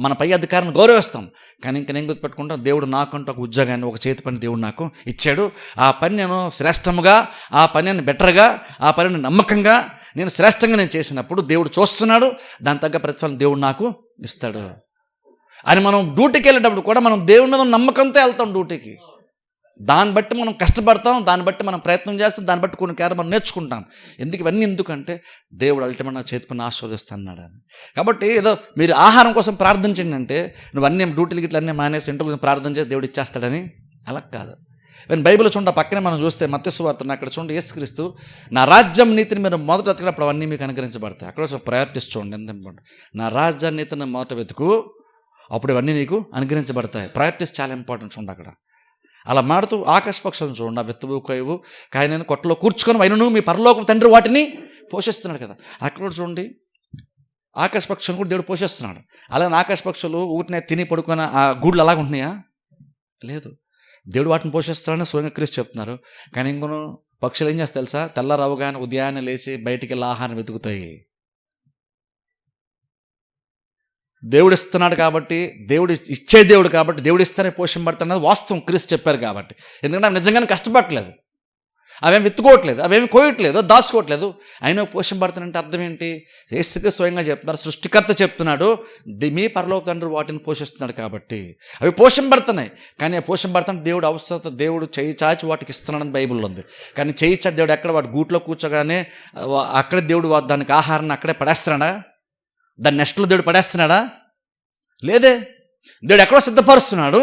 మన పై అధికారిని గౌరవిస్తాం, కానీ ఇంకా నేను గుర్తుపెట్టుకుంటాం దేవుడు నాకంటూ ఒక ఉద్యోగాన్ని, ఒక చేతి పని దేవుడు నాకు ఇచ్చాడు, ఆ పని నేను శ్రేష్టంగా, ఆ పని నేను బెటర్గా, ఆ పనిని నమ్మకంగా నేను శ్రేష్టంగా నేను చేసినప్పుడు దేవుడు చూస్తున్నాడు, దాని తగ్గ ప్రతిఫలం దేవుడు నాకు ఇస్తాడు అని మనం డ్యూటీకి వెళ్ళేటప్పుడు కూడా మనం దేవుడి మీద నమ్మకంతో వెళ్తాం డ్యూటీకి. దాన్ని బట్టి మనం కష్టపడతాం, దాన్ని బట్టి మనం ప్రయత్నం చేస్తాం, దాన్ని బట్టి కొన్ని కార్యాలు మనం నేర్చుకుంటాం. ఇవన్నీ ఎందుకంటే దేవుడు అల్టిమేట్ నా చేతి పని ఆస్వాదిస్తున్నాడు అని. కాబట్టి ఏదో మీరు ఆహారం కోసం ప్రార్థించండి అంటే నువ్వు అన్నీ డ్యూటీలు గిట్ల అన్నీ మానేసి ఇంటి కోసం ప్రార్థన చేసి దేవుడు ఇచ్చేస్తాడని అలా కాదు. బైబిల్ చూడండి, పక్కనే మనం చూస్తే మత్తయి సువార్తను అక్కడ చూడండి, యేసుక్రీస్తు నా రాజ్యం నీతిని మీరు మొదట వెతికినప్పుడు అవన్నీ మీకు అనుగ్రహించబడతాయి. అక్కడ ప్రయారిటీస్ చూడండి ఎంత ఇంపార్టెంట్. నా రాజ్య నీతిని మొదట వెతుకు, అప్పుడు ఇవన్నీ నీకు అనుగ్రహించబడతాయి. ప్రయారిటీస్ చాలా ఇంపార్టెంట్ చూడండి. అక్కడ అలా మాడుతూ ఆకాశ పక్షులను చూడండి, విత్తువు కోయవు కాయనని కొట్టలో కూర్చుకొని వైనను మీ పరలోక తండ్రి వాటిని పోషిస్తున్నాడు కదా. అక్కడ చూడండి ఆకాశ పక్షులను కూడా దేవుడు పోషిస్తున్నాడు. అలాగే ఆకాశ పక్షులు ఊటినే తిని పడుకున్న ఆ గూళ్ళు అలాగ ఉంటున్నాయా? లేదు, దేవుడు వాటిని పోషిస్తాడని స్వయంగా క్రీస్తు చెప్తున్నారు. కానీ ఇంకొను పక్షులు ఏం చేస్తాయి తెలుసా? తెల్లరవగానే ఉదయాన్నే లేచి బయటికి వెళ్ళి ఆహారం వెతుకుతాయి. దేవుడు ఇస్తున్నాడు కాబట్టి, దేవుడు ఇచ్చే దేవుడు కాబట్టి, దేవుడు ఇస్తేనే పోషింపబడుతున్నది వాస్తవం క్రీస్తు చెప్పారు కాబట్టి. ఎందుకంటే ఆమె నిజంగానే కష్టపడలేదు. అవేం విత్తుకోవట్లేదు, అవేమి కోయట్లేదు, దాచుకోవట్లేదు, అయినా పోషింపబడుతున్నాయంటే అర్థం ఏంటి? యేసుక్రీస్తు స్వయంగా చెప్తున్నారు, సృష్టికర్త చెప్తున్నాడు, మీ పరలోక తండ్రి వాటిని పోషిస్తున్నాడు కాబట్టి అవి పోషింపబడుతున్నాయి. కానీ ఆ పోషింపబడుతున్న దేవుడు అవసరత, దేవుడు చేయి చాచి వాటికి ఇస్తున్నాడని బైబిల్లో ఉంది. కానీ చేయి చాచి దేవుడు ఎక్కడ వాటి గూట్లో కూర్చోగానే అక్కడే దేవుడు దానికి ఆహారాన్ని అక్కడే పడేస్తున్నాడా? దాన్ని నెక్స్ట్లో దేవుడు పడేస్తున్నాడా? లేదే. దేవుడు ఎక్కడో సిద్ధపరుస్తున్నాడు.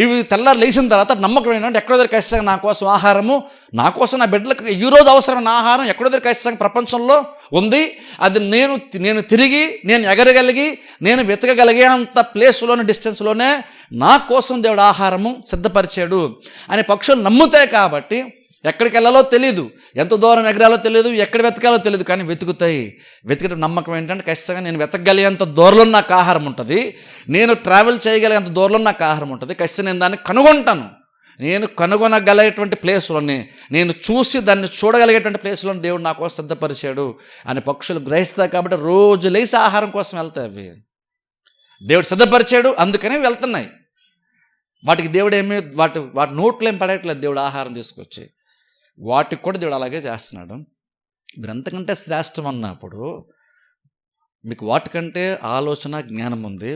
ఇవి తెల్లారు లేచిన తర్వాత నమ్మకం ఏంటంటే ఎక్కడో దగ్గర ఖచ్చితంగా నా కోసం ఆహారము, నా కోసం నా బిడ్డలకు ఈరోజు అవసరమైన ఆహారం ఎక్కడో దగ్గర ఖచ్చితంగా ప్రపంచంలో ఉంది. అది నేను తిరిగి నేను ఎగరగలిగి నేను వెతకగలిగేంత ప్లేస్లోనే, డిస్టెన్స్లోనే నా కోసం దేవుడు ఆహారము సిద్ధపరిచాడు అని పక్షులు నమ్ముతాయి. కాబట్టి ఎక్కడికి వెళ్ళాలో తెలియదు, ఎంత దూరం ఎగరాలో తెలియదు, ఎక్కడ వెతకాలో తెలియదు, కానీ వెతుకుతాయి. వెతికడం నమ్మకం ఏంటంటే ఖచ్చితంగా నేను వెతకగలిగేంత దూరంలో నాకు ఆహారం ఉంటుంది, నేను ట్రావెల్ చేయగలిగేంత దూరంలో నాకు ఆహారం ఉంటుంది, ఖచ్చితంగా నేను దాన్ని కనుగొంటాను. నేను కనుగొనగలిగేటువంటి ప్లేస్లోనే, నేను చూసి దాన్ని చూడగలిగేటువంటి ప్లేస్లోనే దేవుడు నా కోసం సిద్ధపరిచాడు అని పక్షులు గ్రహిస్తాయి. కాబట్టి రోజు లేచి ఆహారం కోసం వెళ్తాయి. అవి దేవుడు సిద్ధపరిచాడు, అందుకనే వెళ్తున్నాయి. వాటికి దేవుడు వాటి నోట్లో ఏం పడట్లేదు, దేవుడు ఆహారం తీసుకొచ్చి వాటికి కూడా దేవుడు అలాగే చేస్తున్నాడు. మీరు ఎంతకంటే శ్రేష్టం అన్నప్పుడు మీకు వాటికంటే ఆలోచన, జ్ఞానం ఉంది,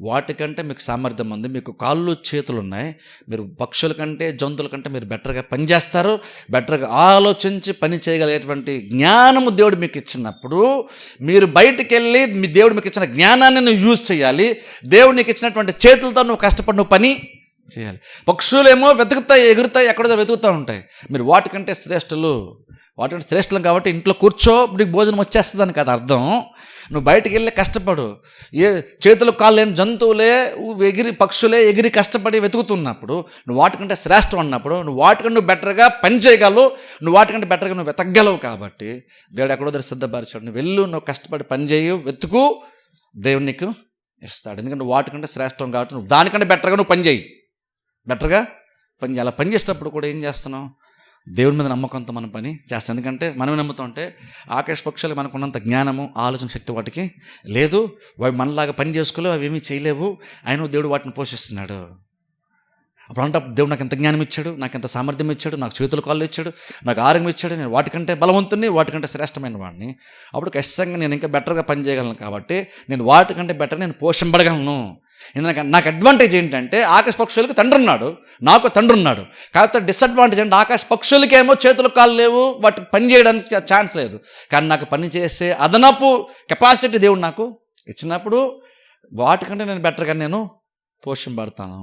వాటికంటే మీకు సామర్థ్యం ఉంది, మీకు కాళ్ళు చేతులు ఉన్నాయి, మీరు పక్షుల కంటే జంతువుల కంటే మీరు బెటర్గా పనిచేస్తారు, బెటర్గా ఆలోచించి పని చేయగలిగేటువంటి జ్ఞానము దేవుడు మీకు ఇచ్చినప్పుడు మీరు బయటికి వెళ్ళి మీ దేవుడు మీకు ఇచ్చిన జ్ఞానాన్ని నువ్వు యూజ్ చేయాలి. దేవుడు నీకు ఇచ్చినటువంటి చేతులతో నువ్వు కష్టపడి నువ్వు పని చేయాలి. పక్షులేమో వెతుకుతాయి, ఎగురుతాయి, ఎక్కడో వెతుకుతూ ఉంటాయి. మీరు వాటికంటే శ్రేష్ఠులు కాబట్టి ఇంట్లో కూర్చో, నీకు భోజనం వచ్చేస్తుందని కాదు అర్థం. నువ్వు బయటికి వెళ్ళి కష్టపడు. చేతులు కాళ్ళు లేని జంతువులే పక్షులే ఎగిరి కష్టపడి వెతుకుతున్నప్పుడు నువ్వు వాటికంటే శ్రేష్టం అన్నప్పుడు నువ్వు వాటికంటే నువ్వు బెటర్గా పని చేయగలవు, నువ్వు వాటికంటే బెటర్గా నువ్వు వెతకగలవు. కాబట్టి దేవుడు ఎక్కడో దగ్గర సిద్ధపరిచాడు. నువ్వు వెళ్ళు, నువ్వు కష్టపడి పని చేయు, వెతుకు, దేవుడు నీకు ఇస్తాడు. ఎందుకంటే వాటికంటే శ్రేష్టం కాబట్టి నువ్వు దానికంటే బెటర్గా నువ్వు పని చేయి, బెటర్గా పని అలా పని చేసేటప్పుడు కూడా ఏం చేస్తున్నావు? దేవుడి మీద నమ్మకంతో మనం పని చేస్తాం. ఎందుకంటే మనం నమ్ముతాం అంటే ఆకాశ పక్షులు మనకు ఉన్నంత జ్ఞానము, ఆలోచన శక్తి వాటికి లేదు. వాడు మనలాగా పని చేసుకోలేవు, అవి ఏమీ చేయలేవు. ఆయన దేవుడు వాటిని పోషిస్తున్నాడు. అప్పుడు అంటే దేవుడు నాకు ఎంత జ్ఞానం ఇచ్చాడు, నాకు ఎంత సామర్థ్యం ఇచ్చాడు, నాకు చేతులు కాళ్ళు ఇచ్చాడు, నాకు ఆరోగ్యం ఇచ్చాడు, నేను వాటికంటే బలవంతుని, వాటికంటే శ్రేష్టమైన వాడిని. అప్పుడు ఖచ్చితంగా నేను ఇంకా బెటర్గా పని చేయగలను. కాబట్టి నేను వాటికంటే బెటర్ నేను పోషింపడగలను. ఎందుకంటే నాకు అడ్వాంటేజ్ ఏంటంటే ఆకాశ పక్షులకు తండ్రి ఉన్నాడు, నాకు తండ్రి ఉన్నాడు. కాకపోతే డిసడ్వాంటేజ్ అంటే ఆకాశ పక్షులకేమో చేతులు కాళ్ళు లేవు, వాటికి పని చేయడానికి ఛాన్స్ లేదు. కానీ నాకు పని చేసే అదనపు కెపాసిటీ దేవుడు నాకు ఇచ్చినప్పుడు వాటికంటే నేను బెటర్గా నేను పోషింపడతాను.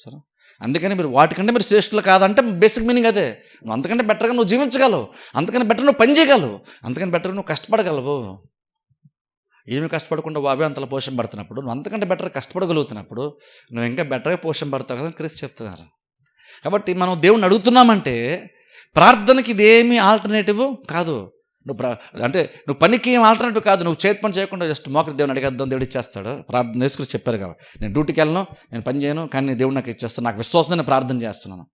సరే, అందుకని మీరు వాటికంటే మీరు శ్రేష్ఠులు కాదంటే బేసిక్ మీనింగ్ అదే. నువ్వు అంతకంటే బెటర్గా నువ్వు జీవించగలవు, అంతకంటే బెటర్ నువ్వు పని చేయగలవు, అంతకంటే బెటర్ నువ్వు కష్టపడగలవు. ఏమి కష్టపడకుండా అవే అంతలో పోషింపడుతున్నప్పుడు నువ్వు అంతకంటే బెటర్ కష్టపడగలుగుతున్నప్పుడు నువ్వు ఇంకా బెటర్గా పోషింపడతావు కదా క్రీస్తు చెప్తున్నారు. కాబట్టి మనం దేవుణ్ణి అడుగుతున్నామంటే ప్రార్థనకి ఇదేమీ ఆల్టర్నేటివ్ కాదు. నువ్వు పనికి ఏం ఆల్టర్నేటివ్ కాదు. నువ్వు చేతి పని చేయకుండా జస్ట్ మోకరి దేవుని అడిగేద్దాం, దేవుడు ఇచ్చేస్తాడు. ప్రార్థన చేసుకుని చెప్పారు కాబట్టి నేను డ్యూటీకి వెళ్ళను, నేను పని చేయను, కానీ దేవుడు నాకు ఇచ్చేస్తాను, నాకు విశ్వాసం నేను ప్రార్థన చేస్తున్నాను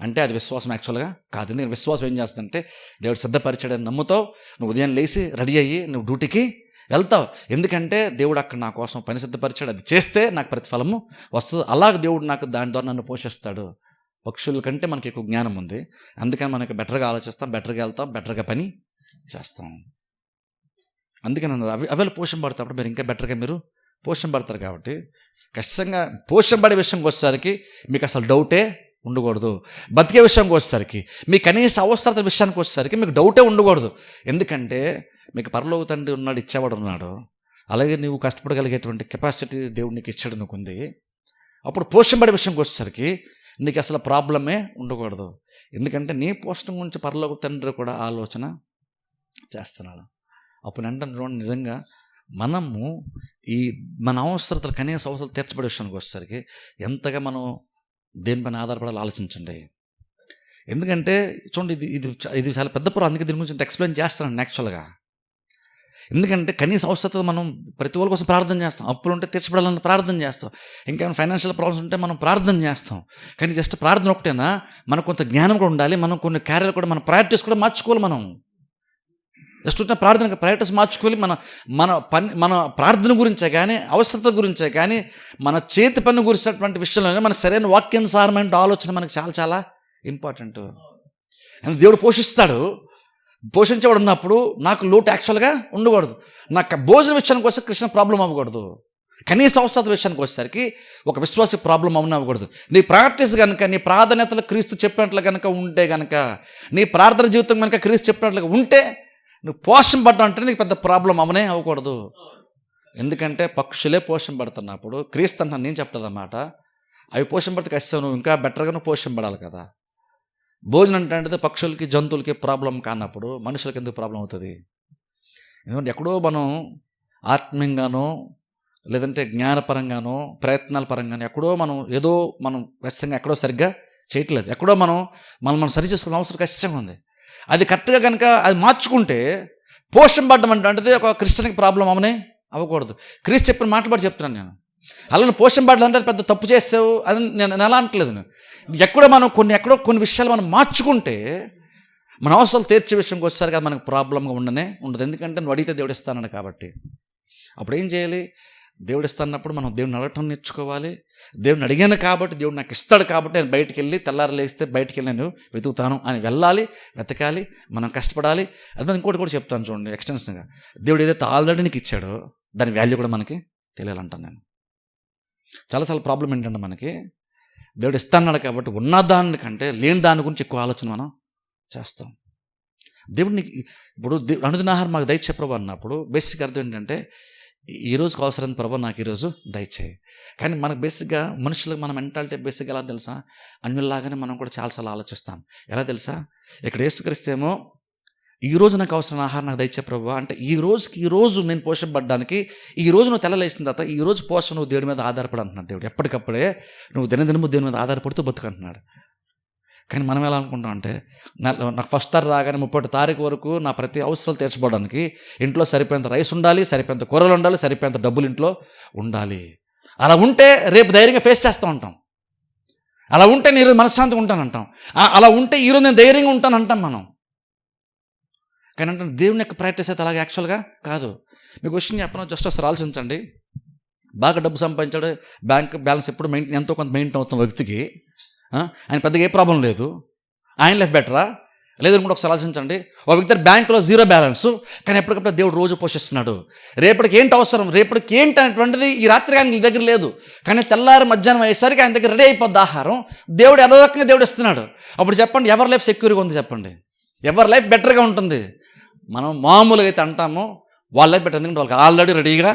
అంటే అది విశ్వాసం యాక్చువల్గా కాదు. ఎందుకంటే విశ్వాసం ఏం చేస్తుందంటే దేవుడు సిద్ధపరిచాడని నమ్ముతావు. నువ్వు ఉదయం లేచి రెడీ అయ్యి నువ్వు డ్యూటీకి వెళ్తావు. ఎందుకంటే దేవుడు అక్కడ నా కోసం పని సిద్ధపరిచాడు, అది చేస్తే నాకు ప్రతిఫలము వస్తుంది. అలాగే దేవుడు నాకు దాని ద్వారా నన్ను పోషిస్తాడు. పక్షుల కంటే మనకి ఎక్కువ జ్ఞానం ఉంది, అందుకని మనకి బెటర్గా ఆలోచిస్తాం, బెటర్గా వెళ్తాం, బెటర్గా పని చేస్తాం. అందుకని నన్ను అవి పోషింపడతాడు. మీరు ఇంకా బెటర్గా మీరు పోషింపడతారు. కాబట్టి ఖచ్చితంగా పోషింపడే విషయంకి వచ్చేసరికి మీకు అసలు డౌటే ఉండకూడదు. బతికే విషయానికి వచ్చేసరికి, మీ కనీస అవసరత విషయానికి వచ్చేసరికి మీకు డౌటే ఉండకూడదు. ఎందుకంటే మీకు పరలోక తండ్రి ఉన్నాడు, ఇచ్చేవాడు ఉన్నాడు, అలాగే నువ్వు కష్టపడగలిగేటువంటి కెపాసిటీ దేవుడు నీకు ఇచ్చాడు, నీకుంది. అప్పుడు పోషింపడే విషయంకి వచ్చేసరికి నీకు అసలు ప్రాబ్లమే ఉండకూడదు. ఎందుకంటే నీ పోషణ గురించి పరలోక తండ్రి కూడా ఆలోచన చేస్తున్నాడు. అప్పుడు అంటే చూడండి, నిజంగా మనము మన అవసరతలు, కనీస అవసరాలు తీర్చబడే విషయానికి వచ్చేసరికి ఎంతగా మనం దేనిపైన ఆధారపడాలి ఆలోచించండి. ఎందుకంటే చూడండి, ఇది చాలా పెద్ద పొర. అందుకే దీని గురించి ఇంత ఎక్స్ప్లెయిన్ చేస్తాను యాక్చువల్గా. ఎందుకంటే కనీస అవసరత మనం ప్రతి వాళ్ళ కోసం ప్రార్థన చేస్తాం. అప్పులు ఉంటే తీర్చబడాలని ప్రార్థన చేస్తాం, ఇంకేమైనా ఫైనాన్షియల్ ప్రాబ్లమ్స్ ఉంటే మనం ప్రార్థన చేస్తాం. కానీ జస్ట్ ప్రార్థన ఒకటేనా? మనకు కొంత జ్ఞానం కూడా ఉండాలి, మనం కొన్ని కార్యాలు కూడా మన ప్రయారిటీస్ కూడా మార్చుకోవాలి. మనం జస్ట్ ఉన్న ప్రార్థన ప్రయారిటీస్ మార్చుకోవాలి. మన ప్రార్థన గురించే కానీ, అవసరత గురించే కానీ, మన చేతి పని గురించినటువంటి విషయంలోనే మనకు సరైన వాక్యానుసారమైన ఆలోచన మనకు చాలా చాలా ఇంపార్టెంట్. దేవుడు పోషిస్తాడు. పోషించేవాడు ఉన్నప్పుడు నాకు లోటు యాక్చువల్గా ఉండకూడదు. నాకు భోజనం విషయానికి వస్తే కృష్ణ ప్రాబ్లం అవ్వకూడదు. కనీస అవసరాల విషయానికి వచ్చేసరికి ఒక విశ్వాస ప్రాబ్లం అవ్వకూడదు. నీ ప్రాక్టీస్ కనుక, నీ ప్రాధాన్యతలు క్రీస్తు చెప్పినట్లు కనుక ఉంటే కనుక, నీ ప్రార్థన జీవితం కనుక క్రీస్తు చెప్పినట్లుగా ఉంటే నువ్వు పోషణ పడ్డా అంటే నీకు పెద్ద ప్రాబ్లం అవ్వకూడదు. ఎందుకంటే పక్షులే పోషణ పడుతున్నప్పుడు క్రీస్తు అంటున్నా, నేను చెప్తాదన్నమాట. అవి పోషణ పడితే కష్టం, నువ్వు ఇంకా బెటర్గా నువ్వు పోషణ పడాలి కదా. భోజనం అంటే పక్షులకి జంతువులకి ప్రాబ్లం కానప్పుడు మనుషులకి ఎందుకు ప్రాబ్లం అవుతుంది? ఎందుకంటే ఎక్కడో మనం ఆత్మీయంగానో లేదంటే జ్ఞానపరంగానో ప్రయత్నాల పరంగానో ఎక్కడో మనం ఖచ్చితంగా ఎక్కడో సరిగ్గా చేయట్లేదు. ఎక్కడో మనం సరి చేసుకునే అవసరం ఖచ్చితంగా ఉంది. అది కరెక్ట్గా కనుక అది మార్చుకుంటే పోషణ పడ్డం అంటే ఒక క్రిస్టియన్కి ప్రాబ్లం అవ్వకూడదు. క్రీస్తు చెప్పిన మాట చెప్తున్నాను నేను. అలా పోషణ పడాలంటే పెద్ద తప్పు చేసావు అది నేను ఎలా అంటలేదు. ఎక్కడో మనం కొన్ని విషయాలు మనం మార్చుకుంటే మన అవసరాలు తీర్చే విషయంకి వచ్చేసరికి అది మనకు ప్రాబ్లంగా ఉండదు. ఎందుకంటే నువ్వు అడిగితే దేవుడు ఇస్తానని కాబట్టి. అప్పుడు ఏం చేయాలి? దేవుడు ఇస్తానప్పుడు మనం దేవుడిని అడగటం నేర్చుకోవాలి. దేవుడిని అడిగాను కాబట్టి దేవుడు నాకు ఇస్తాడు కాబట్టి నేను బయటికి వెళ్ళి తెల్లారి లేస్తే బయటికి వెళ్ళి నేను వెతుకుతాను అని వెతకాలి, మనం కష్టపడాలి. అది ఇంకోటి కూడా చెప్తాను చూడండి ఎక్స్టెన్షన్గా. దేవుడు ఏదైతే ఆల్రెడీ నీకు ఇచ్చాడో దాని వాల్యూ కూడా మనకి తెలియాలంటాను నేను. చాలాసార్లు ప్రాబ్లం ఏంటంటే మనకి దేవుడు ఇస్తాన్నాడు కాబట్టి ఉన్న దానికంటే లేని దాని గురించి ఎక్కువ ఆలోచన మనం చేస్తాం. దేవుడిని ఇప్పుడు అనుదినాహారం మాకు దయచే ప్రభు అన్నప్పుడు బేసిక్ అర్థం ఏంటంటే ఈ రోజుకు అవసరం ప్రభు నాకు ఈరోజు దయచేయి. కానీ మనకు బేసిక్గా మనుషులకు మన మెంటాలిటీ బేసిక్గా ఎలా తెలుసా? అన్యుల్లాగానే మనం కూడా చాలాసార్లు ఆలోచిస్తాం. ఎలా తెలుసా? ఇక్కడ యేసుక్రీస్తేమో ఈ రోజు నాకు అవసరం ఆహారం నాకు దయచే ప్రభు అంటే ఈ రోజు నేను పోషింపబడ్డానికి ఈ రోజు నువ్వు తెల్లలేసిన తర్వాత ఈ రోజు పోషణ నువ్వు దేవుడి మీద ఆధారపడి అంటున్నాడు దేవుడు. ఎప్పటికప్పుడే నువ్వు దినదినము దేవుడి మీద ఆధారపడుతూ బతుకంటున్నాడు. కానీ మనం ఎలా అనుకుంటాం అంటే నాకు ఫస్ట్ తారీఖు రాగానే 30వ తారీఖు వరకు నా ప్రతి అవసరాలు తీర్చబడడానికి ఇంట్లో సరిపోయేంత రైస్ ఉండాలి, సరిపోయేంత కూరలు ఉండాలి, సరిపోయేంత డబ్బులు ఇంట్లో ఉండాలి. అలా ఉంటే రేపు ధైర్యంగా ఫేస్ చేస్తూ ఉంటాం. అలా ఉంటే నేను ఈరోజు మనశ్శాంతిగా ఉంటానంటాం. అలా ఉంటే ఈరోజు నేను ధైర్యంగా ఉంటానంటాం మనం. కానీ అంటే దేవుని యొక్క ప్రాక్టీస్ అయితే అలాగే యాక్చువల్గా కాదు. మీకు విషయం చెప్పను, జస్ట్ అసలు ఆలోచించండి. బాగా డబ్బు సంపాదించాడు, బ్యాంక్ బ్యాలెన్స్ ఎప్పుడు ఎంతో కొంత మెయింటైన్ అవుతున్న వ్యక్తికి ఆయన పెద్దగా ఏ ప్రాబ్లం లేదు, ఆయన లైఫ్ బెటరా? లేదని కూడా ఒకసారి ఆలోచించండి. ఒక వ్యక్తి బ్యాంకులో 0 బ్యాలెన్స్, కానీ ఎప్పటికప్పుడు దేవుడు రోజు పోషిస్తున్నాడు. రేపటికి ఏంటి అవసరం, రేపటికి ఏంటి అనేటువంటిది ఈ రాత్రి ఆయన దగ్గర లేదు, కానీ తెల్లారి మధ్యాహ్నం అయ్యేసరికి ఆయన దగ్గర రెడీ అయిపోద్ది ఆహారం. దేవుడు ఏదో రకంగా దేవుడు ఇస్తున్నాడు. అప్పుడు చెప్పండి, ఎవరి లైఫ్ సెక్యూర్గా ఉంది? చెప్పండి, ఎవరి లైఫ్ బెటర్గా ఉంటుంది? మనం మామూలుగా అయితే అంటాము వాళ్ళ లైఫ్ బెటర్, ఎందుకంటే వాళ్ళకి ఆల్రెడీ రెడీగా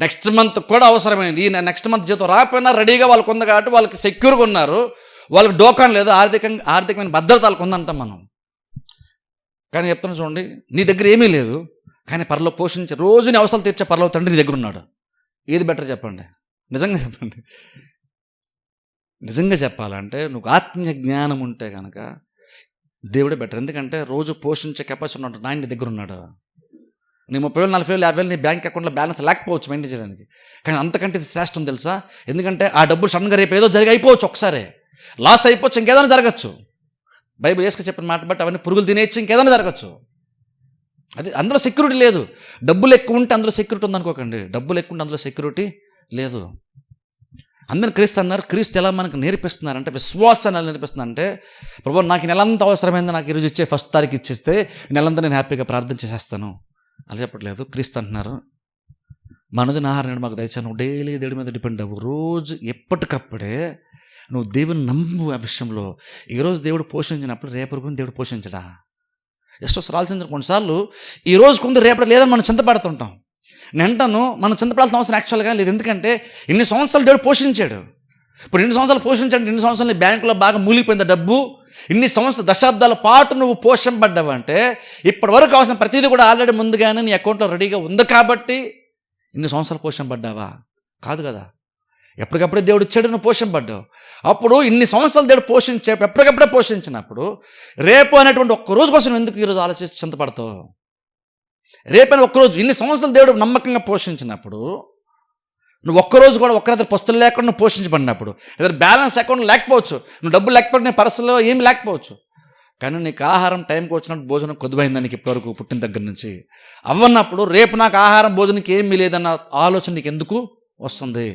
నెక్స్ట్ మంత్ కూడా అవసరమైంది. నెక్స్ట్ మంత్ జీతం రాకపోయినా రెడీగా వాళ్ళకు ఉంది కాబట్టి వాళ్ళకి సెక్యూర్గా ఉన్నారు. వాళ్ళకి డోకాన్ లేదు, ఆర్థికమైన భద్రత వాళ్ళకు ఉందంటాం మనం. కానీ చెప్తాను చూడండి, నీ దగ్గర ఏమీ లేదు కానీ పరలో పోషించే రోజుని అవసరాలు తీర్చే పరలో తండ్రి నీ దగ్గర ఉన్నాడు. ఏది బెటర్ చెప్పండి? నిజంగా చెప్పండి. నిజంగా చెప్పాలంటే నువ్వు ఆత్మీయ జ్ఞానం ఉంటే కనుక దేవుడే బెటర్. ఎందుకంటే రోజు పోషించే కెపాసిటీ ఉన్నాడు, ఆయన నీ దగ్గర ఉన్నాడు. నీ 30,000, 40,000, 50,000 నీ బ్యాంక్ అకౌంట్లో బ్యాలెన్స్ లేకపోవచ్చు మెయింటైన్ చేయడానికి, కానీ అంతకంటే ఇది శ్రేష్టం తెలుసా? ఎందుకంటే ఆ డబ్బు సడన్గా రేపు ఏదో అయిపోవచ్చు, ఒకసారి లాస్ అయిపోవచ్చు, ఇంకేదైనా జరగచ్చు. బైబిల్ యేసుకు చెప్పిన మాట బట్టి అవన్నీ పురుగులు తినేయచ్చు, ఇంకేదైనా జరగచ్చు. అది అందులో సెక్యూరిటీ లేదు. డబ్బులు ఎక్కువ ఉంటే అందులో సెక్యూరిటీ ఉందనుకోకండి, డబ్బులు ఎక్కువ ఉంటే అందులో సెక్యూరిటీ లేదు. అందరూ క్రీస్తు అన్నారు. క్రీస్తు ఎలా మనకు నేర్పిస్తున్నారంటే విశ్వాసాన్ని ఎలా నేర్పిస్తున్నారంటే, ప్రభు నాకు నెలంతా అవసరమైంది, నాకు ఈరోజు ఇచ్చే ఫస్ట్ తారీఖు ఇచ్చేస్తే నెలంతా నేను హ్యాపీగా ప్రార్థన చేసేస్తాను అలా చెప్పట్లేదు. క్రీస్తు అంటున్నారు, మనది ఆహారం మాకు దయచేసి నువ్వు డైలీ దేవుడి మీద డిపెండ్ అవ్వు. రోజు ఎప్పటికప్పుడే నువ్వు దేవుని నమ్ము. ఆ విషయంలో ఈరోజు దేవుడు పోషించినప్పుడు రేపటి గురించి దేవుడు పోషించడా? జస్ట్ ఒకసారి ఆలోచించిన కొన్నిసార్లు ఈ రోజు కొంత రేపటి లేదని మనం చింతపడుతుంటాం. నేను అంటాను, మనం చింతపడాల్సిన అవసరం యాక్చువల్గా లేదు. ఎందుకంటే ఇన్ని సంవత్సరాలు దేవుడు పోషించాడు. ఇప్పుడు ఇన్ని సంవత్సరాలు పోషించాడు, ఇన్ని సంవత్సరాలు బ్యాంకులో బాగా మూలిపోయింది డబ్బు, ఇన్ని సంవత్సరాలు దశాబ్దాల పాటు నువ్వు పోషింపడ్డావు అంటే ఇప్పటి వరకు అవసరం ప్రతిదీ కూడా ఆల్రెడీ ముందుగానే నీ అకౌంట్లో రెడీగా ఉంది కాబట్టి ఇన్ని సంవత్సరాలు పోషింపడ్డావా? కాదు కదా. ఎప్పటికప్పుడే దేవుడు ఇచ్చాడు, నువ్వు పోషింపడ్డావు. అప్పుడు ఇన్ని సంవత్సరాలు దేవుడు పోషించే ఎప్పటికప్పుడే పోషించినప్పుడు రేపు అనేటువంటి ఒక్కరోజు కోసం ఎందుకు ఈరోజు ఆలోచించి చింతపడతావు? రేపైనా ఒక్కరోజు ఇన్ని సంవత్సరాలు దేవుడు నమ్మకంగా పోషించినప్పుడు నువ్వు ఒక్కరోజు కూడా ఒక్కరి పస్తులు లేకుండా నువ్వు పోషించబడినప్పుడు, లేదా బ్యాలెన్స్ అకౌంట్ లేకపోవచ్చు, నువ్వు డబ్బులు లేకపోతే నీ పర్సులో ఏమి లేకపోవచ్చు, కానీ నీకు ఆహారం టైంకి వచ్చినట్టు భోజనం కొద్దుపోయిందా నీకు ఇప్పటివరకు పుట్టిన దగ్గర నుంచి అవ్వన్నప్పుడు రేపు నాకు ఆహారం భోజనంకి ఏమీ లేదన్న ఆలోచన నీకు ఎందుకు వస్తుంది.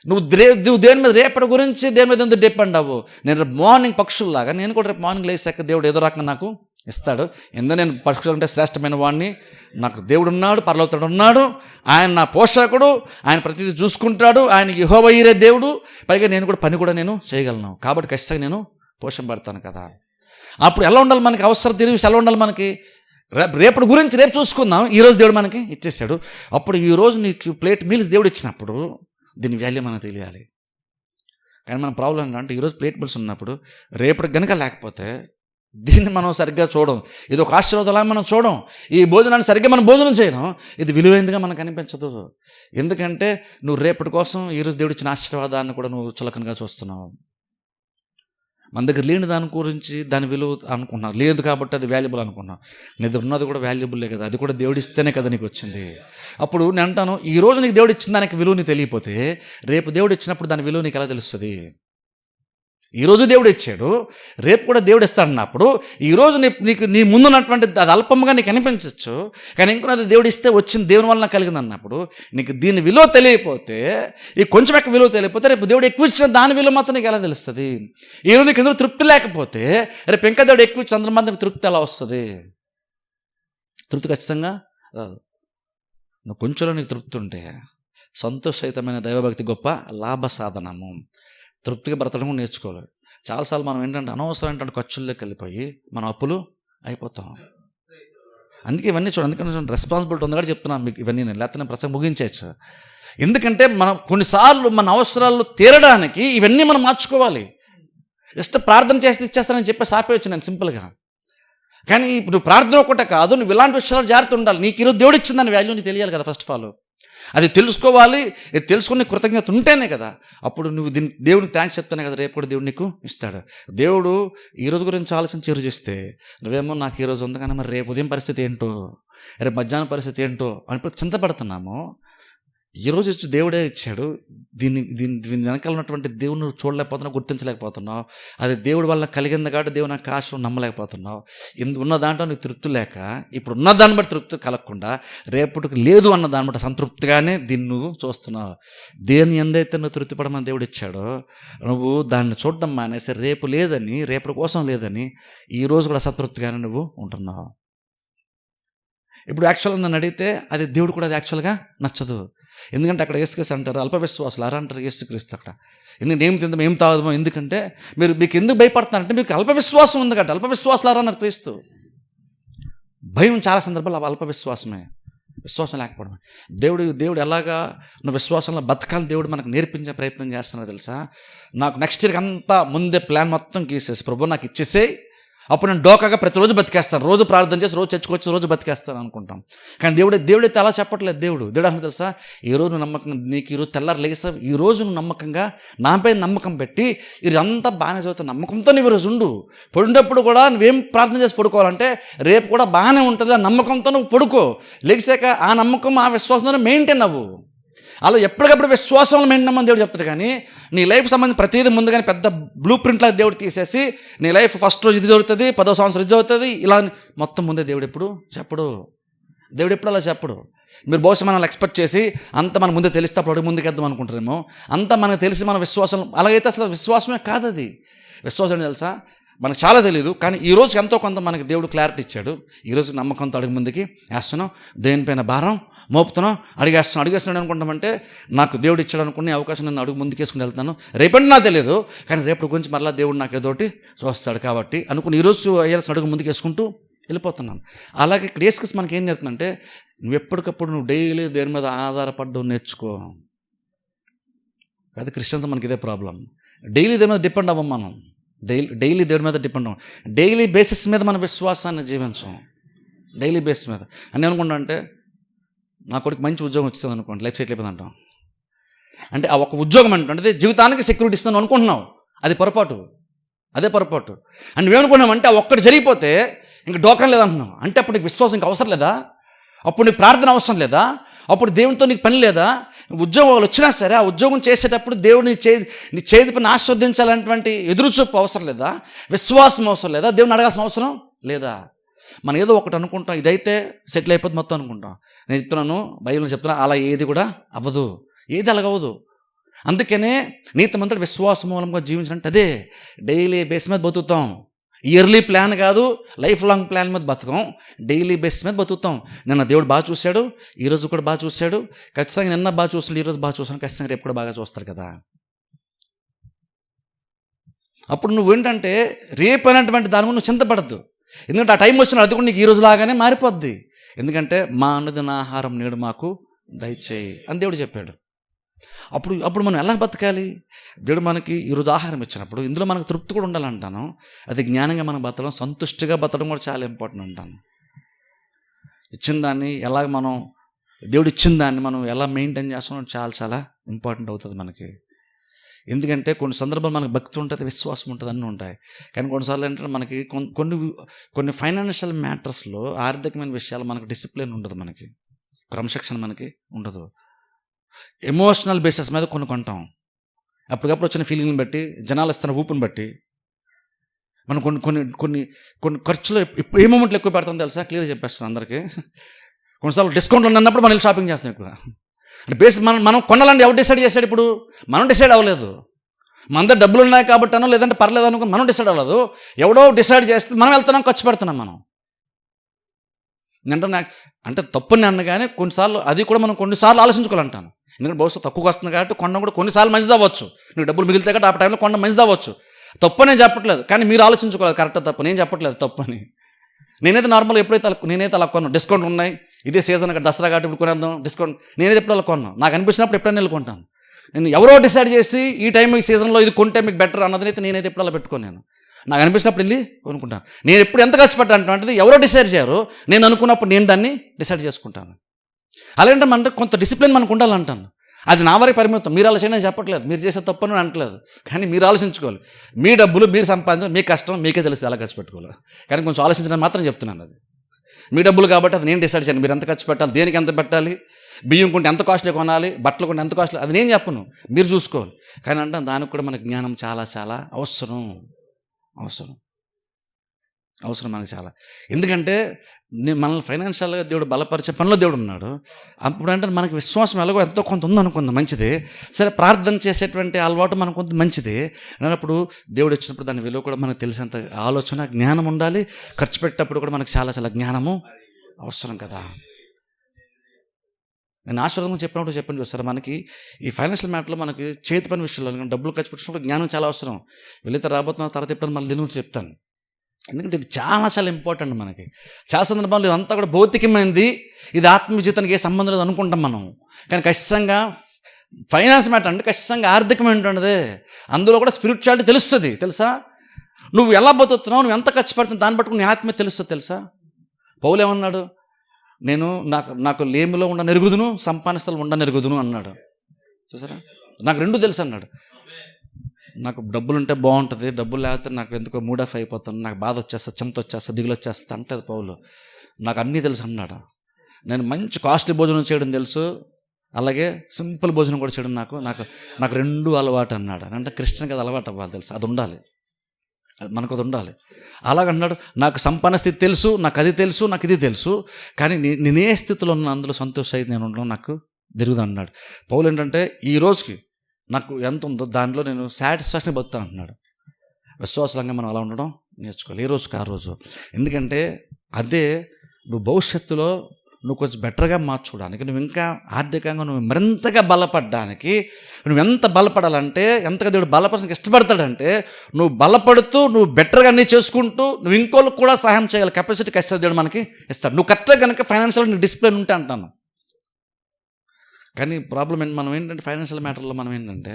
నువ్వు దేని మీద రేపటి గురించి దేని మీద ఎందుకు డిపెండ్ అవ్వు. నేను రేపు మార్నింగ్ పక్షుల్లాగా నేను కూడా రేపు మార్నింగ్ లేసాక దేవుడు ఏదో రకంగా నాకు ఇస్తాడు. ఎందుకు నేను పక్షులు అంటే శ్రేష్టమైన వాడిని, నాకు దేవుడు ఉన్నాడు, పరలోకముడు ఉన్నాడు, ఆయన నా పోషకుడు, ఆయన ప్రతిదీ చూసుకుంటాడు, ఆయన యెహోవా ఈరే దేవుడు, పైగా నేను కూడా పని కూడా నేను చేయగలను, కాబట్టి ఖచ్చితంగా నేను పోషింపబడతాను కదా. అప్పుడు ఎలా ఉండాలి మనకి, అవసరం తెలివి ఎలా ఉండాలి మనకి, రేపటి గురించి రేపు చూసుకుందాం, ఈరోజు దేవుడు మనకి ఇచ్చేసాడు. అప్పుడు ఈరోజు నీకు ప్లేట్ మీల్స్ దేవుడు ఇచ్చినప్పుడు దీని వాల్యూ మనకు తెలియాలి. కానీ మన ప్రాబ్లం ఏంటంటే ఈరోజు ప్లేట్ మీల్స్ ఉన్నప్పుడు రేపటికి గనుక లేకపోతే దీన్ని మనం సరిగ్గా చూడం, ఇది ఒక ఆశీర్వాదంలా మనం చూడం, ఈ భోజనాన్ని సరిగ్గా మనం భోజనం చేయడం, ఇది విలువైందిగా మనకు అనిపించదు. ఎందుకంటే నువ్వు రేపటి కోసం ఈరోజు దేవుడు ఇచ్చిన ఆశీర్వాదాన్ని కూడా నువ్వు చులకనగా చూస్తున్నావు. మన దగ్గర లేని దాని గురించి దాని విలువ అనుకున్నావు, లేదు కాబట్టి అది వాల్యుబుల్ అనుకున్నావు. నీ దగ్గర ఉన్నది కూడా వాల్యుబుల్లే కదా, అది కూడా దేవుడు ఇస్తేనే కదా నీకు వచ్చింది. అప్పుడు నేను అంటాను, ఈరోజు నీకు దేవుడు ఇచ్చిన దానికి విలువ నీకు తెలియకపోతే రేపు దేవుడు ఇచ్చినప్పుడు దాని విలువ నీకు ఎలా తెలుస్తుంది. ఈరోజు దేవుడు ఇచ్చాడు, రేపు కూడా దేవుడు ఇస్తాడన్నప్పుడు ఈరోజు నీకు నీ ముందున్నటువంటి అది అల్పంగా నీకు అనిపించవచ్చు, కానీ ఇంకొన్నది దేవుడు ఇస్తే వచ్చింది దేవుని వలన కలిగింది అన్నప్పుడు నీకు దీని విలువ తెలియకపోతే, ఈ కొంచెం ఎక్కువ విలువ తెలియకపోతే రేపు దేవుడు ఎక్కువ ఇచ్చిన దాని విలువ మాత్రం నీకు ఎలా తెలుస్తుంది. ఈరోజు నీకు ఎందుకు తృప్తి లేకపోతే రేపు ఇంకా దేవుడు ఎక్కువ ఇచ్చిన అందరి మందికి తృప్తి ఎలా వస్తుంది. తృప్తి ఖచ్చితంగా రాదు. నువ్వు కొంచెంలో నీకు తృప్తి ఉంటే సంతోషయుతమైన దైవభక్తి గొప్ప లాభ సాధనము. తృప్తిగా బ్రతకడం నేర్చుకోవాలి. చాలాసార్లు మనం ఏంటంటే అనవసరం ఖర్చుల్లోకి వెళ్ళిపోయి మనం అప్పులు అయిపోతాం. అందుకే ఇవన్నీ అందుకని రెస్పాన్సిబిలిటీ ఉంది కూడా చెప్తున్నాను మీకు ఇవన్నీ, నేను లేకపోతే ప్రసంగం ముగించవచ్చు. ఎందుకంటే మనం కొన్నిసార్లు మన అవసరాలు తీరడానికి ఇవన్నీ మనం మార్చుకోవాలి. జస్ట్ ప్రార్థన చేస్తే ఇచ్చేస్తానని చెప్పేసి ఆపేయచ్చు నేను సింపుల్గా. కానీ నువ్వు ప్రార్థన ఒకటే కాదు, నువ్వు ఇలాంటి విషయాలు జాగ్రత్త ఉండాలి. నీకు ఈరోజు దేవుడు ఇచ్చిందని వాల్యూ నీకు తెలియాలి కదా. ఫస్ట్ ఆఫ్ ఆల్ అది తెలుసుకోవాలి. ఇది తెలుసుకునే కృతజ్ఞత ఉంటేనే కదా అప్పుడు నువ్వు దేవునికి థ్యాంక్స్ చెప్తానే కదా రేపు కూడా దేవుడు నీకు ఇస్తాడు. దేవుడు ఈరోజు గురించి ఆలోచన చేరు చేస్తే నువ్వేమో నాకు ఈరోజు ఉంది కానీ మరి రేపు ఉదయం పరిస్థితి ఏంటో, రేపు మధ్యాహ్నం పరిస్థితి ఏంటో అని చింతపడుతున్నాము. ఈరోజు దేవుడే ఇచ్చాడు, దీన్ని వెనకాల ఉన్నటువంటి దేవుని నువ్వు చూడలేకపోతున్నావు, గుర్తించలేకపోతున్నావు. అది దేవుడి వల్ల కలిగింది కాబట్టి దేవుని యొక్క ఆశలు నమ్మలేకపోతున్నావు. ఉన్న దాంట్లో నీకు తృప్తి లేక ఇప్పుడు ఉన్న దాన్ని బట్టి తృప్తి కలగకుండా రేపటికి లేదు అన్న దాన్ని బట్టి సంతృప్తిగానే దీన్ని నువ్వు చూస్తున్నావు. దేని ఎందైతే నువ్వు తృప్తి పడమని దేవుడు ఇచ్చాడో నువ్వు దాన్ని చూడడం మానేసి రేపు లేదని, రేపటి కోసం లేదని ఈరోజు కూడా అసంతృప్తిగానే నువ్వు ఉంటున్నావు. ఇప్పుడు యాక్చువల్గా నన్ను అడిగితే అది దేవుడు కూడా అది యాక్చువల్గా నచ్చదు. ఎందుకంటే అక్కడ యేసుక్రీస్తు అంటారు అల్పవిశ్వాసులు అరా అంటారు యేసుక్రీస్తు అక్కడ. ఎందుకంటే ఏం తిందాం ఏం తాగుదామో, ఎందుకంటే మీకు ఎందుకు భయపడుతున్నారంటే మీకు అల్పవిశ్వాసం ఉంది కాబట్టి అల్పవిశ్వాసులు అరా అన్నారు క్రీస్తు. భయం చాలా సందర్భాలు అల్పవిశ్వాసమే, విశ్వాసం లేకపోవడమే. దేవుడు ఎలాగా నువ్వు విశ్వాసంలో బతకాలని దేవుడు మనకు నేర్పించే ప్రయత్నం చేస్తున్నా తెలుసా. నాకు నెక్స్ట్ ఇయర్కి అంతా ముందే ప్లాన్ మొత్తం గీసేసి ప్రభు నాకు ఇచ్చేసే, అప్పుడు నేను డోకాగా ప్రతిరోజు బతికేస్తాను, రోజు ప్రార్థన చేసి రోజు చర్చకొచ్చి రోజు బతికేస్తాను అనుకుంటాం. కానీ దేవుడైతే అలా చెప్పట్లేదు. దేవుడు అంటే తెలుసా, ఈరోజు నమ్మకం నీకు ఈరోజు తెల్లారు లేసావు, ఈరోజు నువ్వు నమ్మకంగా నాపై నమ్మకం పెట్టి ఇది అంతా బాగానే చదువుతా నమ్మకంతో నువ్వు ఈరోజు ఉండు. పడినప్పుడు కూడా నువ్వేం ప్రార్థన చేసి పడుకోవాలంటే రేపు కూడా బాగానే ఉంటుంది ఆ నమ్మకంతో నువ్వు పడుకో. లేచాక ఆ నమ్మకం ఆ విశ్వాసంతో మెయింటైన్ అవ్వు. అలా ఎప్పటికప్పుడు విశ్వాసంలో మెయింటైన్ అవ్వమని దేవుడు చెప్తాడు. కానీ నీ లైఫ్ సంబంధించి ప్రతిదీ ముందుగానే పెద్ద బ్లూ ప్రింట్లా దేవుడు తీసేసి నీ లైఫ్ ఫస్ట్ రోజు ఇది జరుగుతుంది, 10వ సంవత్సరం ఇది జరుగుతుంది, ఇలా మొత్తం ముందే దేవుడు ఎప్పుడు చెప్పడు. దేవుడు ఎప్పుడు అలా చెప్పడు. మీరు బహుశా మనల్ని ఎక్స్పెక్ట్ చేసి అంత మన ముందే తెలిస్తే అప్పుడు అడుగు ముందుకేద్దాం అనుకుంటారేమో. అంతా మనకు తెలిసి మన విశ్వాసం అలాగైతే అసలు విశ్వాసమే కాదు అది. విశ్వాసం ఏంటి తెలుసా, మనకు చాలా తెలియదు. కానీ ఈరోజు ఎంతో కొంత మనకి దేవుడు క్లారిటీ ఇచ్చాడు. ఈరోజు నమ్మకంతో అడుగు ముందుకి వేస్తున్నాం, దేనిపైన భారం మోపుతున్నాం, అడిగేస్తున్నాడు అనుకుంటామంటే నాకు దేవుడు ఇచ్చాడు అనుకునే అవకాశం నేను అడుగు ముందుకేసుకుని వెళ్తాను. రేపటి నాకు తెలియదు కానీ రేపటి గురించి మరలా దేవుడు నాకు ఏదోటి చూస్తాడు కాబట్టి అనుకుని ఈరోజు అయ్యాల్సిన అడుగు ముందుకేసుకుంటూ వెళ్ళిపోతున్నాను. అలాగే ఇక్కడ యేసుక్రీస్తు మనకి ఏం చేస్తుందంటే నువ్వు ఎప్పటికప్పుడు నువ్వు డైలీ దేని మీద ఆధారపడ్డం నేర్చుకో. అది క్రిస్టియన్తో మనకి ఇదే ప్రాబ్లం. డైలీ దేని మీద డిపెండ్ అవ్వం మనం. డైలీ దేవుడి మీద డిపెండ్ అవ్వం. డైలీ బేసిస్ మీద మన విశ్వాసాన్ని జీవించాం. డైలీ బేసిస్ మీద అని అనుకుంటా అంటే నా కొడుకు మంచి ఉద్యోగం వచ్చింది అనుకోండి, లైఫ్ సెటిల్ అయిపోయింది అంటాం. అంటే ఆ ఒక ఉద్యోగం అంటే జీవితానికి సెక్యూరిటీ ఇస్తాను అనుకుంటున్నావు, అది పొరపాటు. అదే పొరపాటు. అండ్ నువ్వేమనుకున్నామంటే ఆ ఒక్కటి జరిగిపోతే ఇంక డోకం లేదంటున్నావు. అంటే అప్పుడు నీకు విశ్వాసం ఇంక అవసరం లేదా, అప్పుడు నీకు ప్రార్థన అవసరం లేదా, అప్పుడు దేవునితో నీకు పని లేదా. ఉద్యోగాలు వచ్చినా సరే ఆ ఉద్యోగం చేసేటప్పుడు దేవుడు నీ చేతి పని ఆస్వాదించాలనేటువంటి ఎదురుచూపు అవసరం లేదా, విశ్వాసం అవసరం లేదా, దేవుని అడగాల్సిన అవసరం లేదా. మనం ఏదో ఒకటి అనుకుంటాం, ఇదైతే సెటిల్ అయిపోతుంది మొత్తం అనుకుంటాం. నేను చెప్తున్నాను, బైబిల్ చెప్తున్నా అలా ఏది కూడా అవ్వదు. ఏది అలాగవదు. అందుకనే నీతిమంతుడు విశ్వాస మూలంగా జీవించాలంటే అదే డైలీ బేస్ మీద బతుకుతాం. ఇయర్లీ ప్లాన్ కాదు, లైఫ్ లాంగ్ ప్లాన్ మీద బతకం, డైలీ బేస్ మీద బతుకుతాం. నిన్న దేవుడు బాగా చూశాడు, ఈరోజు కూడా బాగా చూశాడు. ఖచ్చితంగా నిన్న బాగా చూస్తాడు, ఈరోజు బాగా చూస్తాను, ఖచ్చితంగా రేపు కూడా బాగా చూస్తారు కదా. అప్పుడు నువ్వేంటంటే రేపు అనేటువంటి దాని గురించి నువ్వు చింతపడద్దు. ఎందుకంటే ఆ టైం వచ్చిన అది కూడా నీకు ఈ రోజు లాగానే మారిపోద్ది. ఎందుకంటే మా అనుదిన ఆహారం నేడు మాకు దయచేయి అని దేవుడు చెప్పాడు. అప్పుడు మనం ఎలా బతకాలి? దేవుడు మనకి ఈరోజు ఆహారం ఇచ్చినప్పుడు ఇందులో మనకు తృప్తి కూడా ఉండాలంటాను. అది జ్ఞానంగా మనం బతకడం, సంతుష్టిగా బతకడం కూడా చాలా ఇంపార్టెంట్ అంటాను. ఇచ్చిన దాన్ని ఎలా మనం, దేవుడు ఇచ్చిన దాన్ని మనం ఎలా మెయింటైన్ చేస్తున్నాం చాలా చాలా ఇంపార్టెంట్ అవుతుంది మనకి. ఎందుకంటే కొన్ని సందర్భాలు మనకు భక్తి ఉంటుంది, విశ్వాసం ఉంటుంది, అన్నీ ఉంటాయి. కానీ కొన్నిసార్లు ఏంటంటే మనకి కొన్ని ఫైనాన్షియల్ మ్యాటర్స్లో, ఆర్థికమైన విషయాలు మనకు డిసిప్లిన్ ఉండదు, మనకి క్రమశిక్షణ మనకి ఉండదు. ఎమోషనల్ బేసిస్ మీద కొంటాం. అప్పటికప్పుడు వచ్చిన ఫీలింగ్ని బట్టి, జనాలు ఇస్తున్న ఊపుని బట్టి మనం కొన్ని ఖర్చులు ఏ మూమెంట్లో ఎక్కువ పెడతాం తెలుసా? క్లియర్గా చెప్పేస్తాను అందరికీ. కొన్నిసార్లు డిస్కౌంట్లు ఉన్నప్పుడు మనం షాపింగ్ చేస్తాం ఎక్కువ. అంటే బేస్ మనం కొనాలంటే ఎవరు డిసైడ్ చేశాడు? ఇప్పుడు మనం డిసైడ్ అవ్వలేదు. మన దగ్గర డబ్బులు ఉన్నాయి కాబట్టి లేదంటే పర్లేదు అనుకో, మనం డిసైడ్ అవ్వలేదు. ఎవడో డిసైడ్ చేస్తే మనం వెళ్తున్నాం, ఖర్చు పెడుతున్నాం మనం. అంటే తప్పుని అన్న కానీ కొన్నిసార్లు అది కూడా మనం కొన్నిసార్లు ఆలోచించుకోవాలంటాను. ఎందుకంటే భవిష్యత్తు తక్కువగా వస్తుంది కాబట్టి కొనడం కూడా కొన్నిసార్లు మంచిది అవ్వచ్చు. నీకు డబ్బులు మిగిలితే కాబట్టి ఆ టైంలో కొనడం మంచిది అవ్వచ్చు. తప్పు నేను చెప్పట్లేదు, కానీ మీరు ఆలోచించుకోవాలి కరెక్ట్ తప్పు. నేను చెప్పట్లేదు తప్పు అని. నేనైతే నార్మల్గా నేనైతే అలా కొన్నాను. డిస్కౌంట్ ఉన్నాయి, ఇదే సీజన్ అక్కడ దసరా కాబట్టి ఇప్పుడు కొనేద్దాం డిస్కౌంట్. నేనైతే ఎప్పుడు అలా కొన్నాను, నాకు అనిపించినప్పుడు ఎప్పుడైనా వెళ్ళుకుంటాను. నేను ఎవరో డిసైడ్ చేసి ఈ టైం ఈ సీజన్లో ఇది కొంటే మీకు బెటర్ అన్నదైతే నేనైతే ఎప్పుడు అలా పెట్టుకున్నాను. నాకు అనిపించినప్పుడు వెళ్ళి కొనుక్కుంటాను. నేను ఎప్పుడు ఎంత ఖర్చు పెట్టాను అంటే ఎవరో డిసైడ్ చేయరు, నేను అనుకున్నప్పుడు నేను దాన్ని డిసైడ్ చేసుకుంటాను. అలాంటి మన కొంత డిసిప్లిన్ మనకు ఉండాలంటాను. అది నా వరకు పరిమితం. మీరు అలా చేయని చెప్పట్లేదు, మీరు చేసే తప్పని అనట్లేదు. కానీ మీరు ఆలోచించుకోవాలి. మీ డబ్బులు మీరు సంపాదించాలి, మీ కష్టం మీకే తెలుసు ఎలా ఖర్చు పెట్టుకోవాలి. కానీ కొంచెం ఆలోచించడం మాత్రం చెప్తున్నాను. అది మీ డబ్బులు కాబట్టి అది నేను డిసైడ్ చేయండి. మీరు ఎంత ఖర్చు పెట్టాలి, దేనికి ఎంత పెట్టాలి, బియ్యం కొంటే ఎంత కాస్ట్లీ కొనాలి, బట్టలు కొంటే ఎంత కాస్ట్లీ, అది నేను చెప్పను, మీరు చూసుకోవాలి. కానీ అంటే దానికి కూడా మనకు జ్ఞానం చాలా చాలా అవసరం మనకు చాలా. ఎందుకంటే మనల్ని ఫైనాన్షియల్గా దేవుడు బలపరిచే పనిలో దేవుడు ఉన్నాడు. అప్పుడు అంటే మనకి విశ్వాసం ఎలాగో ఎంతో కొంత ఉందనుకుందాం, మంచిది. సరే, ప్రార్థన చేసేటువంటి అలవాటు మనకు కొంత మంచిది. అన్నప్పుడు దేవుడు వచ్చినప్పుడు దాని విలువ కూడా మనకు తెలిసేంత ఆలోచన, జ్ఞానం ఉండాలి. ఖర్చు పెట్టేటప్పుడు కూడా మనకు చాలా చాలా జ్ఞానము అవసరం కదా. నేను ఆశీర్వాదం చెప్పినప్పుడు చూస్తారా, మనకి ఈ ఫైనాన్షియల్ మ్యాటర్లో మనకి చేతి పని విషయంలో డబ్బులు ఖర్చు పెట్టినప్పుడు జ్ఞానం చాలా అవసరం. వెళితే రాబోతున్న తర్వాత ఎప్పుడైనా మళ్ళీ దీని గురించి చెప్తాను. ఎందుకంటే ఇది చాలా చాలా ఇంపార్టెంట్ మనకి. చాలా సందర్భాలు ఇదంతా కూడా భౌతికమైనది, ఇది ఆత్మీయ జీవితానికి ఏ సంబంధం లేదు అనుకుంటాం మనం. కానీ ఖచ్చితంగా ఫైనాన్స్ మ్యాటర్ అంటే ఖచ్చితంగా ఆర్థికమైనటువంటిదే. అందులో కూడా స్పిరిచువాలిటీ తెలుస్తుంది తెలుసా. నువ్వు ఎలా బతుకుతున్నావు, నువ్వు ఎంత ఖర్చు పెడుతున్నావు, దాన్ని బట్టి నీ ఆత్మీయత తెలుస్తుంది తెలుసా. పౌలు ఏమన్నాడు? నేను నాకు లేమిలో ఉండ నెరుగుదును, సంపాదనస్థలం ఉండ నెరుగుదును అన్నాడు. చూసారా, నాకు రెండు తెలుసు అన్నాడు. నాకు డబ్బులు ఉంటే బాగుంటుంది, డబ్బులు లేకపోతే నాకు ఎందుకో మూడ్ ఆఫ్ అయిపోతాను, నాకు బాధ వచ్చేస్తా, చింత వచ్చేస్తా, దిగులు వచ్చేస్తా అంటది పౌలు. నాకు అన్నీ తెలుసు అన్నాడు. నేను మంచి కాస్ట్లీ భోజనం చేయడం తెలుసు, అలాగే సింపుల్ భోజనం కూడా చేయడం నాకు రెండు అలవాటు అన్నాడు. అంటే క్రిస్టియన్ కదా అలవాటు అవ్వాలి తెలుసు, అది ఉండాలి, మనకు అది ఉండాలి. అలాగన్నాడు. నాకు సంపన్న స్థితి తెలుసు, నాకు అది తెలుసు, నాకు ఇది తెలుసు, కానీ నేనే స్థితిలో ఉన్న అందులో సంతోష అయితే నేను ఉండడం నాకు తిరుగుదు అన్నాడు. పౌలు ఏంటంటే ఈ రోజుకి నాకు ఎంత ఉందో దానిలో నేను సాటిస్ఫాక్షన్ బతుకుతాను అంటున్నాడు. విశ్వాసంగా మనం అలా ఉండడం నేర్చుకోవాలి, ఏ రోజుకి ఆ రోజు. ఎందుకంటే అదే నువ్వు భవిష్యత్తులో నువ్వు కొంచెం బెటర్గా మార్చుకోవడానికి, నువ్వు ఇంకా ఆర్థికంగా నువ్వు మరింతగా బలపడడానికి, నువ్వు ఎంత బలపడాలంటే, ఎంతగా దేవుడు బలపడడానికి ఇష్టపడతాడంటే, నువ్వు బలపడుతూ నువ్వు బెటర్గా అన్నీ చేసుకుంటూ నువ్వు ఇంకోళ్ళకి కూడా సహాయం చేయాలి. కెపాసిటీ ఖచ్చితంగా దేవుడు మనకి ఇస్తాడు. నువ్వు కరెక్ట్గా కనుక ఫైనాన్షియల్ నీకు డిసిప్లిన్ ఉంటే అంటాను. కానీ ప్రాబ్లం మనం ఏంటంటే ఫైనాన్షియల్ మ్యాటర్లో మనం ఏంటంటే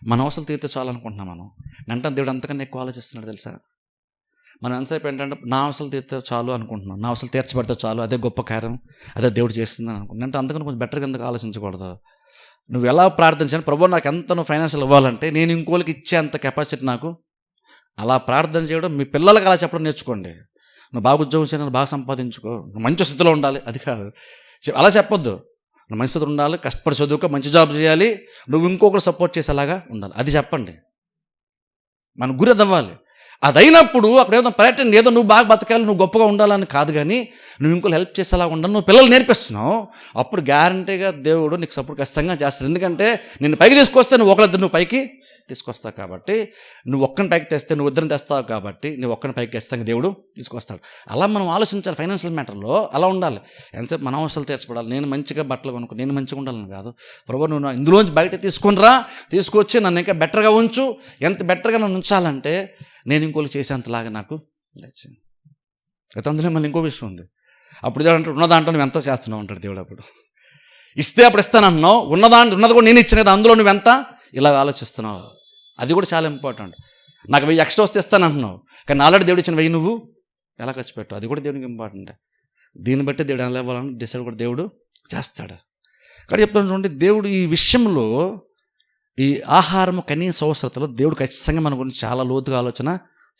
మన అవసరాలు తీరితే చాలు అనుకుంటున్నాం. మనం అంటే దేవుడు అంతకన్నా ఎక్కువ ఆలోచిస్తున్నాడు తెలుసా. మనం ఎంతసేపు ఏంటంటే నా అవసరాలు తీరితే చాలు అనుకుంటున్నాం, నా అవసరాలు తీర్చబడితే చాలు, అదే గొప్ప కార్యం, అదే దేవుడు చేస్తుందని అనుకుంటున్నాను. అంటే అంతకన్నా కొంచెం బెటర్గా ఎందుకు ఆలోచించకూడదు. నువ్వు ఎలా ప్రార్థించాను, ప్రభు నాకు ఎంత నువ్వు ఫైనాన్షియల్ ఇవ్వాలంటే నేను ఇంకోళ్ళకి ఇచ్చేంత కెపాసిటీ నాకు, అలా ప్రార్థన చేయడం. మీ పిల్లలకి అలా చెప్పడం నేర్చుకోండి. నువ్వు బాగా ఉద్యోగం చేయాలి, బాగా సంపాదించుకో, నువ్వు మంచి స్థితిలో ఉండాలి, అది కాదు, అలా చెప్పొద్దు. నువ్వు మంచి స్థితిలో ఉండాలి, కష్టపడి చదువుకో, మంచి జాబ్ చేయాలి, నువ్వు ఇంకొకరు సపోర్ట్ చేసేలాగా ఉండాలి, అది చెప్పండి. మన గురి అది అవ్వాలి. అదైనప్పుడు అక్కడేదో పర్యటన ఏదో నువ్వు బాగా బతకాలి, నువ్వు గొప్పగా ఉండాలని కాదు, కానీ నువ్వు ఇంకోళ్ళు హెల్ప్ చేసేలా ఉండాలి, నువ్వు పిల్లలు నేర్పిస్తున్నావు, అప్పుడు గ్యారంటీగా దేవుడు నీకు సపోర్ట్ ఖచ్చితంగా చేస్తాడు. ఎందుకంటే నిన్ను పైకి తీసుకొస్తే నువ్వు ఒకరిద్దరు నువ్వు పైకి తీసుకొస్తావు కాబట్టి, నువ్వు ఒక్కని పైకి తెస్తే నువ్వు ఇద్దరిని తెస్తావు కాబట్టి నువ్వు ఒక్కని పైకి ఖచ్చితంగా దేవుడు తీసుకొస్తాడు. అలా మనం ఆలోచించాలి. ఫైనాన్షియల్ మ్యాటర్లో అలా ఉండాలి. ఎంతసేపు మన అవసరాలు తీర్చబడాలి. నేను మంచిగా బట్టలు కొనుక్కో, నేను మంచిగా ఉండాలని కాదు. ప్రభు నువ్వు ఇందులోంచి బయట తీసుకునిరా, తీసుకొచ్చి నన్ను ఇంకా బెటర్గా ఉంచు. ఎంత బెటర్గా నన్ను ఉంచాలంటే నేను ఇంకోళ్ళు చేసేంతలాగా నాకు నచ్చింది. అయితే అందులో మళ్ళీ ఇంకో విషయం ఉంది. అప్పుడు దేవుడు అంటే ఉన్న దాంట్లో నువ్వు ఎంత చేస్తున్నావు అంటాడు దేవుడు. అప్పుడు ఇస్తే అప్పుడు ఇస్తానంటున్నావు, ఉన్నది కూడా నేను ఇచ్చినది, అందులో నువ్వెంత ఇలా ఆలోచిస్తున్నావు. అది కూడా చాలా ఇంపార్టెంట్. నాకు 1000 ఎక్స్ట్రా వస్తే ఇస్తానంటున్నావు, కానీ ఆల్రెడీ దేవుడు ఇచ్చిన 1000 నువ్వు ఎలా ఖర్చు పెట్టావు, అది కూడా దేవునికి ఇంపార్టెంట్. దీన్ని బట్టి దేవుడు ఎలా ఇవ్వాలని డిసైడ్ కూడా దేవుడు చేస్తాడు. కానీ చెప్తాను చూడండి, దేవుడు ఈ విషయంలో ఈ ఆహారము కనీస అవసరతలో దేవుడు ఖచ్చితంగా మన గురించి చాలా లోతుగా ఆలోచన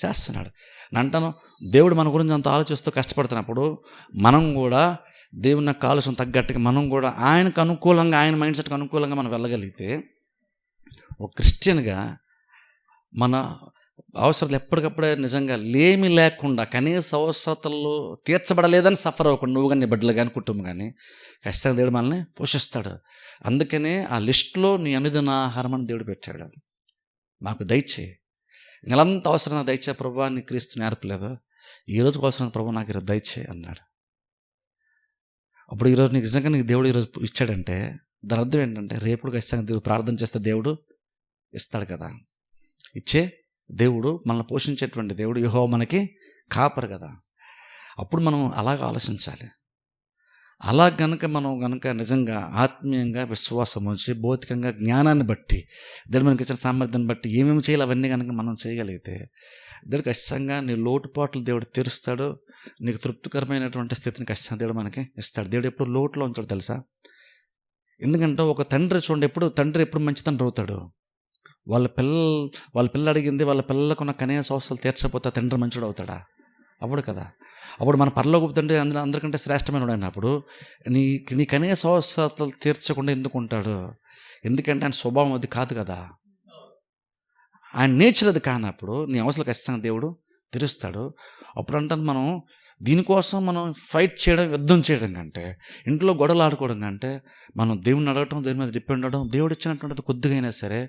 చేస్తున్నాడు. నేను అంటాను, దేవుడు మన గురించి అంత ఆలోచిస్తూ కష్టపడుతున్నప్పుడు మనం కూడా దేవుని యొక్క ఆలోచన తగ్గట్టుగా మనం కూడా ఆయనకు అనుకూలంగా, ఆయన మైండ్ సెట్కి అనుకూలంగా మనం వెళ్ళగలిగితే ఒక క్రిస్టియన్గా మన అవసరాలు ఎప్పటికప్పుడే నిజంగా లేమి లేకుండా, కనీస అవసరతలు తీర్చబడలేదని సఫర్ అవ్వకుండా నువ్వు కానీ, నీ బిడ్డలు కానీ, కుటుంబం కానీ ఖచ్చితంగా దేవుడు మనల్ని పోషిస్తాడు. అందుకనే ఆ లిస్టులో నీ అనుదిన ఆహారం అని దేవుడు పెట్టాడు. మాకు దయచేయి, నెలంతా అవసరం దయచే ప్రభు, నీ క్రీస్తు నేర్పలేదు, ఈరోజు అవసరం ప్రభు నాకు ఈరోజు దయచేయి అన్నాడు. అప్పుడు ఈరోజు నీకు నిజంగా నీకు దేవుడు ఈరోజు ఇచ్చాడంటే దాని అర్థం ఏంటంటే రేపు ఖచ్చితంగా దేవుడు ప్రార్థన చేస్తే దేవుడు ఇస్తాడు కదా. ఇచ్చే దేవుడు, మనల్ని పోషించేటువంటి దేవుడు, యెహోవా మనకి కాపరు కదా. అప్పుడు మనం అలాగ ఆలోచించాలి. అలా మనం నిజంగా ఆత్మీయంగా విశ్వాసం వచ్చి భౌతికంగా జ్ఞానాన్ని బట్టి దేవుడు మనకి ఇచ్చిన సామర్థ్యాన్ని బట్టి ఏమేమి చేయాలి అవన్నీ కనుక మనం చేయగలిగితే దేవుడు ఖచ్చితంగా నీ లోటుపాట్లు దేవుడు తీరుస్తాడు. నీకు తృప్తికరమైనటువంటి స్థితిని ఖచ్చితంగా దేవుడు మనకి ఇస్తాడు. దేవుడు ఎప్పుడు లోటులో ఉంచాడు తెలుసా? ఎందుకంటే ఒక తండ్రి చూడండి, తండ్రి ఎప్పుడు మంచి తండ్రి అవుతాడు. వాళ్ళ పిల్ల అడిగింది, వాళ్ళ పిల్లలకున్న కనీస అవసరాలు తీర్చకపోతే తండ్రి మంచుడు అవుతాడా? అవ్వడు కదా. అప్పుడు మన పరలోకపు తండ్రి అందరికంటే శ్రేష్టమైన అయినప్పుడు నీ కనీస అవసరాలు తీర్చకుండా ఎందుకు ఉంటాడు? ఎందుకంటే ఆయన స్వభావం అది కాదు కదా, ఆయన నేచర్ అది కానప్పుడు నీ అవసరాలు ఖచ్చితంగా దేవుడు తీరుస్తాడు. అప్పుడు అంటే మనం దీనికోసం మనం ఫైట్ చేయడం, యుద్ధం చేయడం కంటే, ఇంట్లో గొడవలు ఆడుకోవడం కంటే, మనం దేవుని అడగటం, దేవుని మీద డిపెండ్ అవ్వడం, దేవుడు ఇచ్చినటువంటిది కొద్దిగా అయినా సరే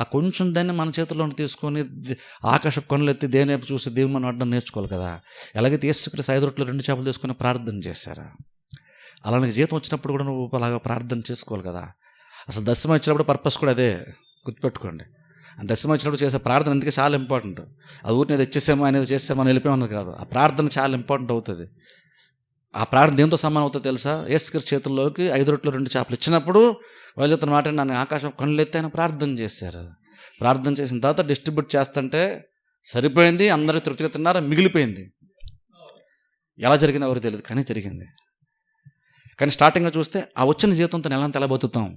ఆ కొంచెం దాన్ని మన చేతుల్లో తీసుకొని ఆకాశ కొనలు ఎత్తి దేని వైపు చూసి దేవుని మనం అడ్డం నేర్చుకోవాలి కదా. ఎలాగైతే యేసుక్రీస్తు 5 రొట్టెలు 2 చేపలు తీసుకొని ప్రార్థన చేశారా, అలాగే జీతం వచ్చినప్పుడు కూడా నువ్వు అలాగా ప్రార్థన చేసుకోవాలి కదా. అసలు దశమ ఇచ్చినప్పుడు పర్పస్ కూడా అదే, గుర్తుపెట్టుకోండి. దశమ ఇచ్చినప్పుడు చేసే ప్రార్థన అందుకే చాలా ఇంపార్టెంట్. అది ఊరిని తెచ్చేసామో అనేది చేసామో అని వెళ్ళిపోయామన్నది కాదు. ఆ ప్రార్థన చాలా ఇంపార్టెంట్ అవుతుంది. ఆ ప్రార్థన దేంతో సమానం అవుతుంది తెలుసా? యేసుక్రీస్తు చేతుల్లోకి 5 రొట్టెలు 2 చేపలు ఇచ్చినప్పుడు వాళ్ళు చెప్తున్న మాట, నన్ను ఆకాశం కనులెత్తి ఆయన ప్రార్థన చేశారు. ప్రార్థన చేసిన తర్వాత డిస్ట్రిబ్యూట్ చేస్తుంటే సరిపోయింది, అందరూ తృప్తిగా తిన్నారు, మిగిలిపోయింది. ఎలా జరిగింది ఎవరికి తెలియదు, కానీ జరిగింది. కానీ స్టార్టింగ్గా చూస్తే ఆ వచ్చిన జీతంతో నెలంతా ఎలా బతుకుతాం?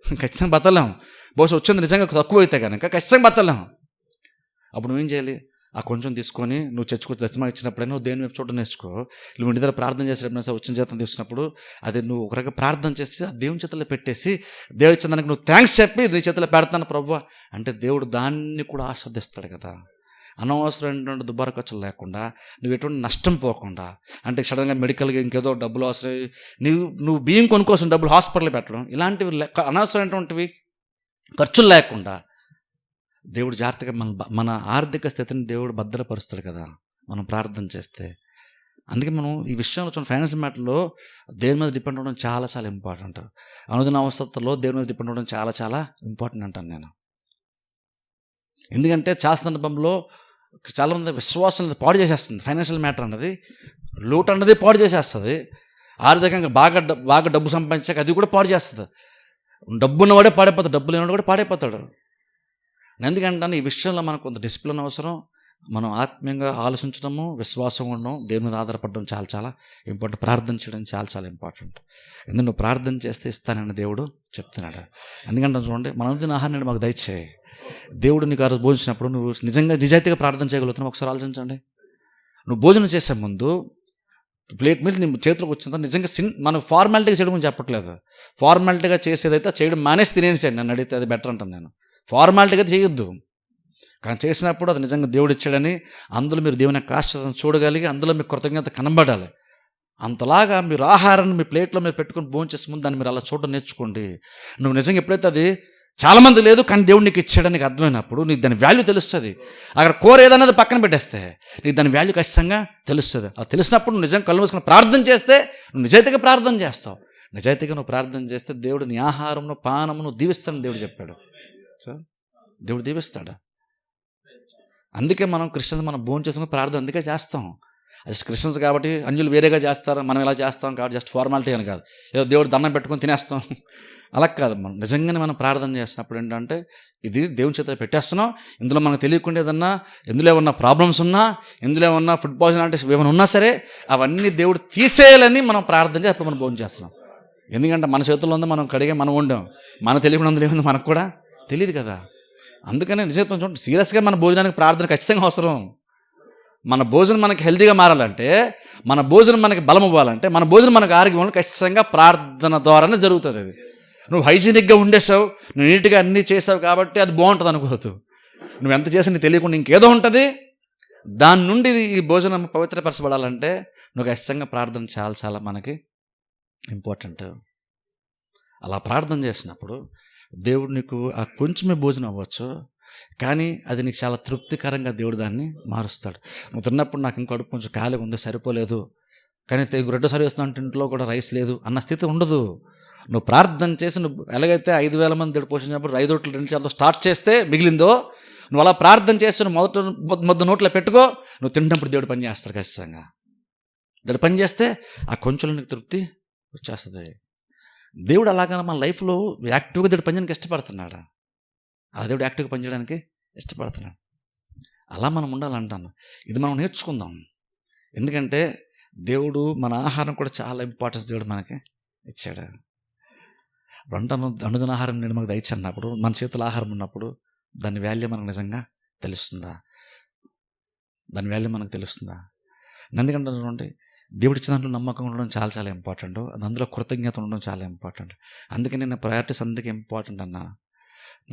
ఖచ్చితంగా బతలేం. బహుశా వచ్చింది నిజంగా తక్కువ అయితే కనుక ఖచ్చితంగా బతలేం. అప్పుడు నువ్వేం చేయాలి? ఆ కొంచెం తీసుకొని నువ్వు చర్చకు దశమ ఇచ్చినప్పుడైనా నువ్వు దేని వైపు చూడడం నేర్చుకో. నువ్వు ఇంటి దగ్గర ప్రార్థన చేసినప్పుడు వచ్చిన జీతం తీసుకున్నప్పుడు అది నువ్వు ఒక రకంగా ప్రార్థన చేసి ఆ దేవుని చేతుల్లో పెట్టేసి, దేవుడి ఇచ్చిన దానికి నువ్వు థ్యాంక్స్ చెప్పి నీ చేతుల్లో పెడతాను ప్రభువా అంటే దేవుడు దాన్ని కూడా ఆస్వాదిస్తాడు కదా. అనవసరమైనటువంటి దుబారా ఖర్చులు లేకుండా, నువ్వు ఎటువంటి నష్టం పోకుండా, అంటే సడన్గా మెడికల్గా ఇంకేదో డబ్బులు అవసరం, నువ్వు బియ్యం కొనుక్కోసం డబ్బులు హాస్పిటల్ పెట్టడం, ఇలాంటివి అనవసరమైనటువంటివి ఖర్చులు లేకుండా దేవుడు జాగ్రత్తగా మన ఆర్థిక స్థితిని దేవుడు భద్రపరుస్తాడు కదా మనం ప్రార్థన చేస్తే. అందుకే మనం ఈ విషయంలో చూడండి, ఫైనాన్షియల్ మ్యాటర్లో దేవుని మీద డిపెండ్ అవ్వడం చాలా చాలా ఇంపార్టెంట్. అనుదిన అవసరాల్లో దేవుని మీద డిపెండ్ అవ్వడం చాలా చాలా ఇంపార్టెంట్ అంటాను నేను. ఎందుకంటే చాలా సందర్భంలో చాలామంది విశ్వాసం పాడు చేసేస్తుంది. ఫైనాన్షియల్ మ్యాటర్ అన్నది, లోటు అన్నది పాడు చేసేస్తుంది. ఆర్థికంగా బాగా డబ్బు సంపాదించాక అది కూడా పాడు చేస్తుంది. డబ్బు ఉన్నవాడే పాడైపోతాడు, డబ్బు లేనివాడు కూడా పాడైపోతాడు. ఎందుకంటే ఈ విషయంలో మనకు కొంత డిసిప్లిన్ అవసరం. మనం ఆత్మీయంగా ఆలోచించడము, విశ్వాసం ఉండడం, దేవుని మీద ఆధారపడడం చాలా చాలా ఇంపార్టెంట్. ప్రార్థన చేయడం చాలా చాలా ఇంపార్టెంట్. ఎందుకంటే నువ్వు ప్రార్థన చేస్తే ఇస్తానని దేవుడు చెప్తున్నాడు. ఎందుకంటే చూడండి, మన అనుదిన ఆహారాన్ని మాకు దయచేయి. దేవుడు నీకు ఆ రోజు భోజించినప్పుడు నువ్వు నిజంగా నిజాయితీగా ప్రార్థన చేయగలుగుతున్నావు ఒకసారి ఆలోచించండి. నువ్వు భోజనం చేసే ముందు ప్లేట్ మీద నీ చేతిలోకి వచ్చిన నిజంగా మనం ఫార్మాలిటీగా చేయడం గురించి చెప్పట్లేదు. ఫార్మాలిటీగా చేసేదైతే చేయడం మానేసి తినేసేయండి. నన్ను అడిగితే అది బెటర్ అంటాను నేను. ఫార్మాలిటీగా చేయొద్దు. కానీ చేసినప్పుడు అది నిజంగా దేవుడు ఇచ్చాడని అందులో మీరు దేవుని యొక్క ఆశీర్వాదం చూడగలిగి అందులో మీకు కృతజ్ఞత కనబడాలి. అంతలాగా మీరు ఆహారాన్ని మీ ప్లేట్లో మీరు పెట్టుకొని భోంచేసే ముందు దాన్ని మీరు అలా చూడడం నేర్చుకోండి. నువ్వు నిజంగా ఎప్పుడైతే అది చాలామంది లేదు కానీ దేవుడు నీకు ఇచ్చాడని నీకు అర్థమైనప్పుడు నీకు దాని వాల్యూ తెలుస్తుంది. అక్కడ కూర ఏదన్నది పక్కన పెట్టేస్తే నీకు దాని వాల్యూ ఖచ్చితంగా తెలుస్తుంది. అది తెలిసినప్పుడు నువ్వు నిజంగా కళ్ళు మూసుకొని ప్రార్థన చేస్తే నువ్వు నిజాయితీగా ప్రార్థన చేస్తావు. నిజాయితీగా నువ్వు ప్రార్థన చేస్తే దేవుడు నీ ఆహారమును పానమును దీవిస్తాడని దేవుడు చెప్పాడు. సార్ దేవుడు దీవిస్తాడు. అందుకే మనం క్రిస్టియన్స్ మనం భోజనం చేసుకుని ప్రార్థన అందుకే చేస్తాం. అది క్రిస్టియన్స్ కాబట్టి అన్యులు వేరేగా చేస్తారు, మనం ఇలా చేస్తాం కాబట్టి జస్ట్ ఫార్మాలిటీ అని కాదు, ఏదో దేవుడు దండం పెట్టుకొని తినేస్తాం అలా కాదు. మనం నిజంగానే మనం ప్రార్థన చేస్తున్నప్పుడు ఏంటంటే ఇది దేవుని చేత పెట్టేస్తున్నాం. ఇందులో మనకు తెలియకుండా ఏదన్నా ఇందులో ఏమన్నా ప్రాబ్లమ్స్ ఉన్నా, ఇందులో ఏమన్నా ఫుడ్ పాయిజన్ అంటే ఏమైనా ఉన్నా సరే అవన్నీ దేవుడు తీసేయాలని మనం ప్రార్థన చేసి అప్పుడు మనం భోజనం చేస్తున్నాం. ఎందుకంటే మన చేతుల్లో ఉంది, మనం కడిగే మనం వండాం, మన తెలియకుండా అందులో ఏముంది మనకు కూడా తెలియదు కదా. అందుకనే నిజం చూడండి, సీరియస్గా మన భోజనానికి ప్రార్థన ఖచ్చితంగా అవసరం. మన భోజనం మనకి హెల్తీగా మారాలంటే, మన భోజనం మనకి బలం ఇవ్వాలంటే, మన భోజనం మనకు ఆరోగ్యం ఖచ్చితంగా ప్రార్థన ద్వారానే జరుగుతుంది. అది నువ్వు హైజీనిక్గా ఉండేసావు, నువ్వు నీట్గా అన్నీ చేసావు కాబట్టి అది బాగుంటుంది అనుకోవద్దు. నువ్వు ఎంత చేసి నీకు తెలియకుండా ఇంకేదో ఉంటుంది. దాని నుండి ఈ భోజనం పవిత్రపరచబడాలంటే నువ్వు ఖచ్చితంగా ప్రార్థన చాలా చాలా మనకి ఇంపార్టెంట్. అలా ప్రార్థన చేసినప్పుడు దేవుడు నీకు ఆ కొంచెమే భోజనం అవ్వచ్చు, కానీ అది నీకు చాలా తృప్తికరంగా దేవుడు దాన్ని మారుస్తాడు. నువ్వు తిన్నప్పుడు నాకు ఇంకో కడుపు కొంచెం ఖాళీగా ఉంది, సరిపోలేదు, కానీ రెండోసారి వేస్తున్నా ఇంట్లో కూడా రైస్ లేదు అన్న స్థితి ఉండదు. నువ్వు ప్రార్థన చేసి నువ్వు ఎలాగైతే 5,000 మంది దేవుడు పోషించినప్పుడు 5 రొట్టెలు 2 చేపలతో స్టార్ట్ చేస్తే మిగిలిందో, నువ్వు అలా ప్రార్థన చేసి నువ్వు మొదటి నోట్లో పెట్టుకో, నువ్వు తింటున్నప్పుడు దేవుడు పని చేస్తాడు. ఖచ్చితంగా దేవుడు పని చేస్తే ఆ కొంచెం నీకు తృప్తి వచ్చేస్తుంది. దేవుడు అలాగా మన లైఫ్లో యాక్టివ్గా దేవుడు పనిచేయడానికి ఇష్టపడుతున్నాడు. ఆ దేవుడు యాక్టివ్గా పనిచేయడానికి ఇష్టపడుతున్నాడు. అలా మనం ఉండాలంటాను. ఇది మనం నేర్చుకుందాం. ఎందుకంటే దేవుడు మన ఆహారం కూడా చాలా ఇంపార్టెన్స్ దేవుడు మనకి ఇచ్చాడు. అంటాను, అనుదిన ఆహారం నేను మనకు దయచి అన్నప్పుడు, మన చేతుల ఆహారం ఉన్నప్పుడు దాని వాల్యూ మనకు నిజంగా తెలుస్తుందా? దాని వాల్యూ మనకు తెలుస్తుందా? ఎందుకంటే చూడండి, దేవుడు ఇచ్చిన దాంట్లో నమ్మకం ఉండడం చాలా చాలా ఇంపార్టెంట్. అందులో కృతజ్ఞత ఉండడం చాలా ఇంపార్టెంట్. అందుకే నేను ప్రయారిటీస్ అందుకే ఇంపార్టెంట్ అన్నా.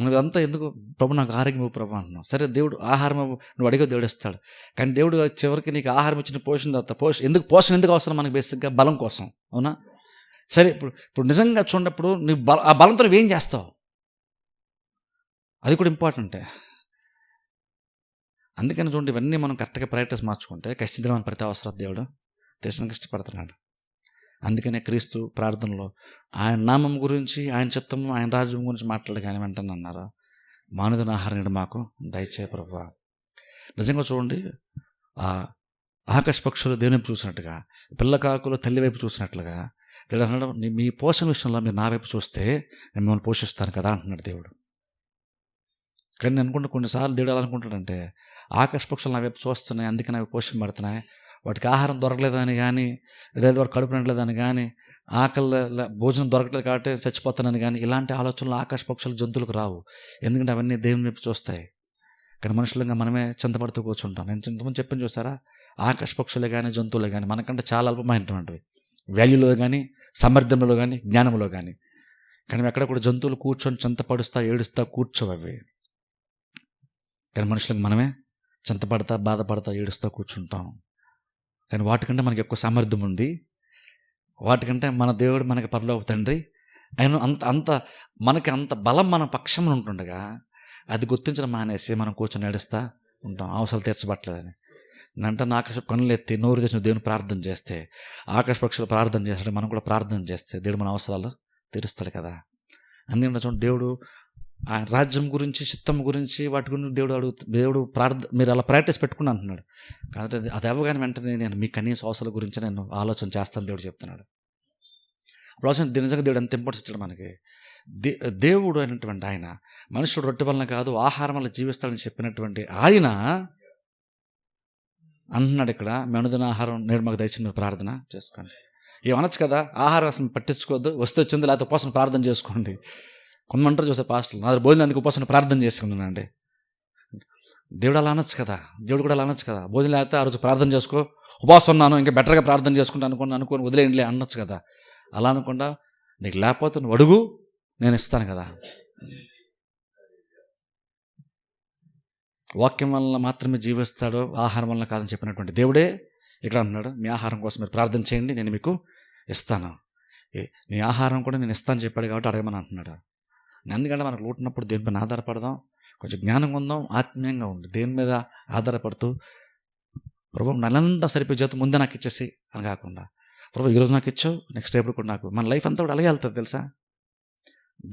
నువ్వు అంతా ఎందుకు ప్రభు నాకు ఆరోగ్యం ప్రభు అంటున్నావు. సరే దేవుడు ఆహారం నువ్వు అడిగే దేవుడు ఇస్తాడు, కానీ దేవుడు చివరికి నీకు ఆహారం ఇచ్చిన పోషణ తర్వాత పోషణ ఎందుకు అవసరం మనకు? బేసిక్గా బలం కోసం, అవునా? సరే ఇప్పుడు నిజంగా చూడప్పుడు నీ ఆ బలంతో నువ్వేం చేస్తావు అది కూడా ఇంపార్టెంటే. అందుకని చూడండి, ఇవన్నీ మనం కరెక్ట్గా ప్రయారిటీస్ మార్చుకుంటే ఖచ్చితంగా మన ప్రతి అవసరం దేవుడు దేశానికి ఇష్టపడుతున్నాడు. అందుకనే క్రీస్తు ప్రార్థనలో ఆయన నామం గురించి, ఆయన చిత్తము, ఆయన రాజ్యం గురించి మాట్లాడి కానీ వెంటనే అన్నారు, మానవుని ఆహారం మాకు దయచే ప్రభువా. నిజంగా చూడండి, ఆ ఆకాశ పక్షులు దేవుని వైపు చూసినట్టుగా, పిల్ల కాకులు తల్లి వైపు చూసినట్లుగా దేవుడు అన్నాడు, మీ పోషణ విషయంలో మీరు నా వైపు చూస్తే నేను మిమ్మల్ని పోషిస్తాను కదా అంటున్నాడు దేవుడు. కానీ నేను అనుకుంటే కొన్నిసార్లు దేవుడు ఎలా అనుకుంటాడంటే, ఆకాశ పక్షులు నా వైపు చూస్తున్నాయి, అందుకే నా వైపు పోషణ పడుతున్నాయి, వాటికి ఆహారం దొరకలేదని కానీ, లేదా వాడు కడుపు నిండలేదని కానీ, ఆకలి భోజనం దొరకలేదు కాబట్టి చచ్చిపోతానని కానీ, ఇలాంటి ఆలోచనలు ఆకాశ పక్షులు జంతువులకు రావు. ఎందుకంటే అవన్నీ దేవుని వైపు చూస్తాయి. కానీ మనుషులంగా మనమే చింతపడుతూ కూర్చుంటాం. నేను ఇంతకుముందు చెప్పింది చూసారా, ఆకాశ పక్షులే కానీ జంతువులే కానీ మనకంటే చాలా అల్పమైనటువంటివి, వాల్యూలో కానీ, సామర్థ్యంలో కానీ, జ్ఞానంలో కానీ. కానీ ఎక్కడ కూడా జంతువులు కూర్చొని చింతపడుస్తా ఏడుస్తా కూర్చోవు అవి. కానీ మనుషులకు మనమే చింతపడతా బాధపడతా ఏడుస్తా కూర్చుంటాం. కానీ వాటికంటే మనకి ఎక్కువ సామర్థ్యం ఉంది. వాటికంటే మన దేవుడు మనకి పరలోక తండ్రి ఆయన మనకి అంత బలం మన పక్షం ఉంటుండగా అది గుర్తించడం మానేసి మనం కూర్చొని ఏడుస్తూ ఉంటాం, అవసరాలు తీర్చబట్టలేదని. అంటే ఆకాశ కనులు ఎత్తి నోరు తెచ్చిన దేవుని ప్రార్థన చేస్తే, ఆకాశ పక్షులు ప్రార్థన చేస్తాడు, మనం కూడా ప్రార్థన చేస్తే దేవుడు మన అవసరాలు తీరుస్తాడు కదా. అందుకని చూడండి, దేవుడు ఆయన రాజ్యం గురించి, చిత్తం గురించి, వాటి గురించి దేవుడు మీరు అలా ప్రాక్టీస్ పెట్టుకుని అంటున్నాడు. కాబట్టి అది అవ్వగానే వెంటనే నేను మీ కనీస అవసరాల గురించి నేను ఆలోచన చేస్తాను దేవుడు చెప్తున్నాడు. ఆలోచన నిజంగా దేవుడు ఎంత ఇంపార్టెన్స్ ఇచ్చాడు మనకి. దేవుడు అయినటువంటి ఆయన మనుషుడు రొట్టె వలన కాదు ఆహారం వల్ల జీవిస్తాడని చెప్పినటువంటి ఆయన అంటున్నాడు ఇక్కడ, మీ అనుదిన ఆహారం నేడు మాకు దయచిన ప్రార్థన చేసుకోండి. ఏమనొచ్చు కదా, ఆహారం అసలు పట్టించుకోవద్దు, వస్తే వచ్చింది లేకపోతే ఉపాసన ప్రార్థన చేసుకోండి. కొంతమంటారు చూసే పాస్టర్లు, నా భోజనం అందుకు ఉపాసన ప్రార్థన చేసుకున్నానండి. దేవుడు అలా అనొచ్చు కదా, దేవుడు కూడా అలా అనొచ్చు కదా, భోజనం లేకపోతే ఆ రోజు ప్రార్థన చేసుకో, ఉపవాసం ఉన్నాను ఇంకా బెటర్గా ప్రార్థన చేసుకుంటా అనుకొని వదిలేయండిలే అనొచ్చు కదా. అలా అనకుండా నీకు లేకపోతే నువ్వు అడుగు, నేను ఇస్తాను కదా. వాక్యం వలన మాత్రమే జీవిస్తాడు, ఆహారం వలన కాదని చెప్పినటువంటి దేవుడే ఇక్కడ అంటున్నాడు, మీ ఆహారం కోసం మీరు ప్రార్థన చేయండి, నేను మీకు ఇస్తాను. నీ ఆహారం కూడా నేను ఇస్తాను చెప్పాడు కాబట్టి అడగమని అంటున్నాడు. ఎందుకంటే మనకు లోటున్నప్పుడు దేనిపైన ఆధారపడదాం, కొంచెం జ్ఞానంగా ఉందాం, ఆత్మీయంగా ఉండి దేని మీద ఆధారపడుతూ ప్రభు నెలంతా సరిపోయే జీతం ముందే నాకు ఇచ్చేసి అని కాకుండా, ప్రభు ఈరోజు నాకు ఇచ్చావు, నెక్స్ట్ ఎప్పుడు కూడా నాకు, మన లైఫ్ అంతా కూడా అలాగే వెళ్తుంది తెలుసా.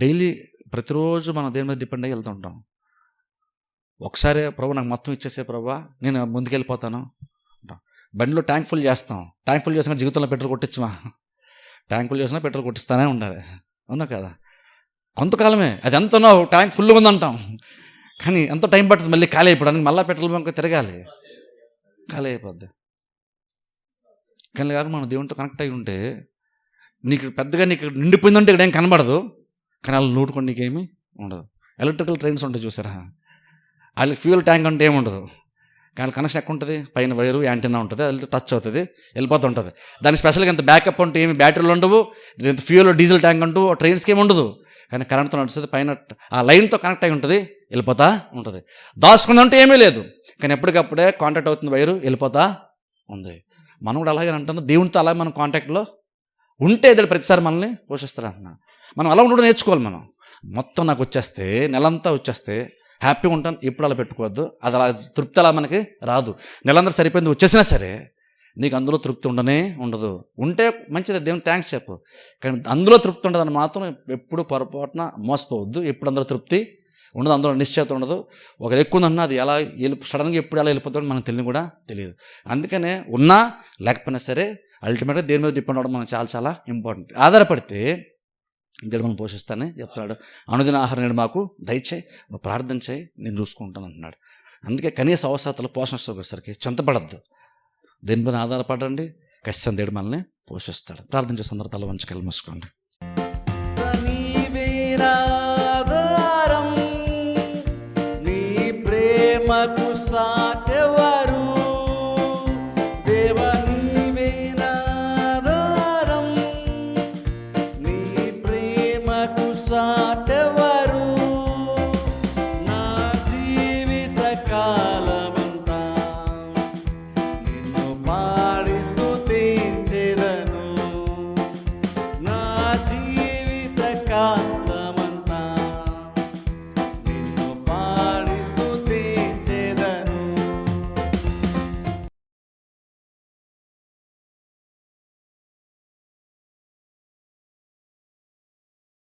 డైలీ ప్రతిరోజు మనం దేని మీద డిపెండ్ అయ్యి వెళ్తుంటాం. ఒకసారి ప్రభు నాకు మొత్తం ఇచ్చేసే ప్రభు నేను ముందుకెళ్ళిపోతాను అంటాం. బండిలో ట్యాంక్ ఫుల్ చేస్తాం, ట్యాంక్ ఫుల్ చేసిన జీవితంలో పెట్రోల్ కొట్టించమా? ట్యాంక్ ఫుల్ చేసినా పెట్రోల్ కొట్టిస్తానే ఉండాలి, అవునా కదా. కొంతకాలమే అది ఎంతనో ట్యాంక్ ఫుల్ ఉందంటాం, కానీ ఎంతో టైం పడుతుంది మళ్ళీ ఖాళీ అయిపోవడానికి, మళ్ళీ పెట్రోల్ బంక్ తిరగాలి, ఖాళీ అయిపోద్ది. కానీ కాక మనం దేవునితో కనెక్ట్ అయి ఉంటే నీకు పెద్దగా నీకు నిండిపోయిందంటే ఇక్కడ ఏం కనబడదు, కానీ వాళ్ళు నూటుకొని నీకేమీ ఉండదు. ఎలక్ట్రికల్ ట్రైన్స్ ఉంటాయి చూసారా, వాళ్ళకి ఫ్యూయల్ ట్యాంక్ అంటే ఏముండదు, కానీ కనెక్షన్ ఎక్కడ ఉంటుంది, పైన వైరు యాంటీనా ఉంటుంది, అది టచ్ అవుతుంది వెళ్ళిపోతుంటుంది. దానికి స్పెషల్గా ఇంత బ్యాకప్ అంటే ఏమి బ్యాటరీలు ఉండవు, ఇంత ఫ్యూయల్ డీజిల్ ట్యాంక్ అంటూ ట్రైన్స్కి ఏమి ఉండదు, కానీ కరెంట్తో నడుస్తుంది, పైన ఆ లైన్తో కనెక్ట్ అయి ఉంటుంది, వెళ్ళిపోతా ఉంటుంది. దాచుకుందంటే ఏమీ లేదు, కానీ ఎప్పటికప్పుడే కాంటాక్ట్ అవుతుంది, వైరు వెళ్ళిపోతా ఉంది. మనం కూడా అలాగే అంటున్నాం, దేవునితో అలాగే మనం కాంటాక్ట్లో ఉంటే ఇద్దరు ప్రతిసారి మనల్ని పోషిస్తారంటున్నా. మనం అలా ఉండడం నేర్చుకోవాలి. మనం మొత్తం నాకు వచ్చేస్తే నెలంతా వచ్చేస్తే హ్యాపీగా ఉంటాను, ఎప్పుడు అలా పెట్టుకోవద్దు. అది అలా తృప్తి అలా మనకి రాదు. నెలందరూ సరిపోయింది వచ్చేసినా సరే నీకు అందులో తృప్తి ఉండదు. ఉంటే మంచిది, దేవుని థ్యాంక్స్ చెప్పు, కానీ అందులో తృప్తి ఉండదని మాత్రం ఎప్పుడు పొరపాటున మోసపోవద్దు. ఎప్పుడు అందులో తృప్తి ఉండదు, అందులో నిశ్చయత ఉండదు. ఒకరు ఎక్కువ ఉందన్నా అది ఎలా సడన్గా ఎప్పుడు ఎలా వెళ్ళిపోతుందో మనకు కూడా తెలియదు. అందుకనే ఉన్నా లేకపోయినా సరే అల్టిమేట్గా దేని మీద డిపెండ్ అవ్వడం మనకు చాలా చాలా ఇంపార్టెంట్. ఆధారపడితే దేవుడు మనం పోషిస్తానే చెప్తున్నాడు. అనుదిన ఆహారం నేడు మాకు దయచేయి, నువ్వు ప్రార్థన చేయి, నేను చూసుకుంటాను అంటున్నాడు. అందుకే కనీస అవసరాలు పోషణ వచ్చేసరికి చింతపడద్దు, దేనిపైన ఆధారపడండి, ఖచ్చితంగా దేవుడు మనల్ని పోషిస్తాడు. ప్రార్థన చేసే సందర్భాలు వంచుకెళ్ళి మూసుకోండి.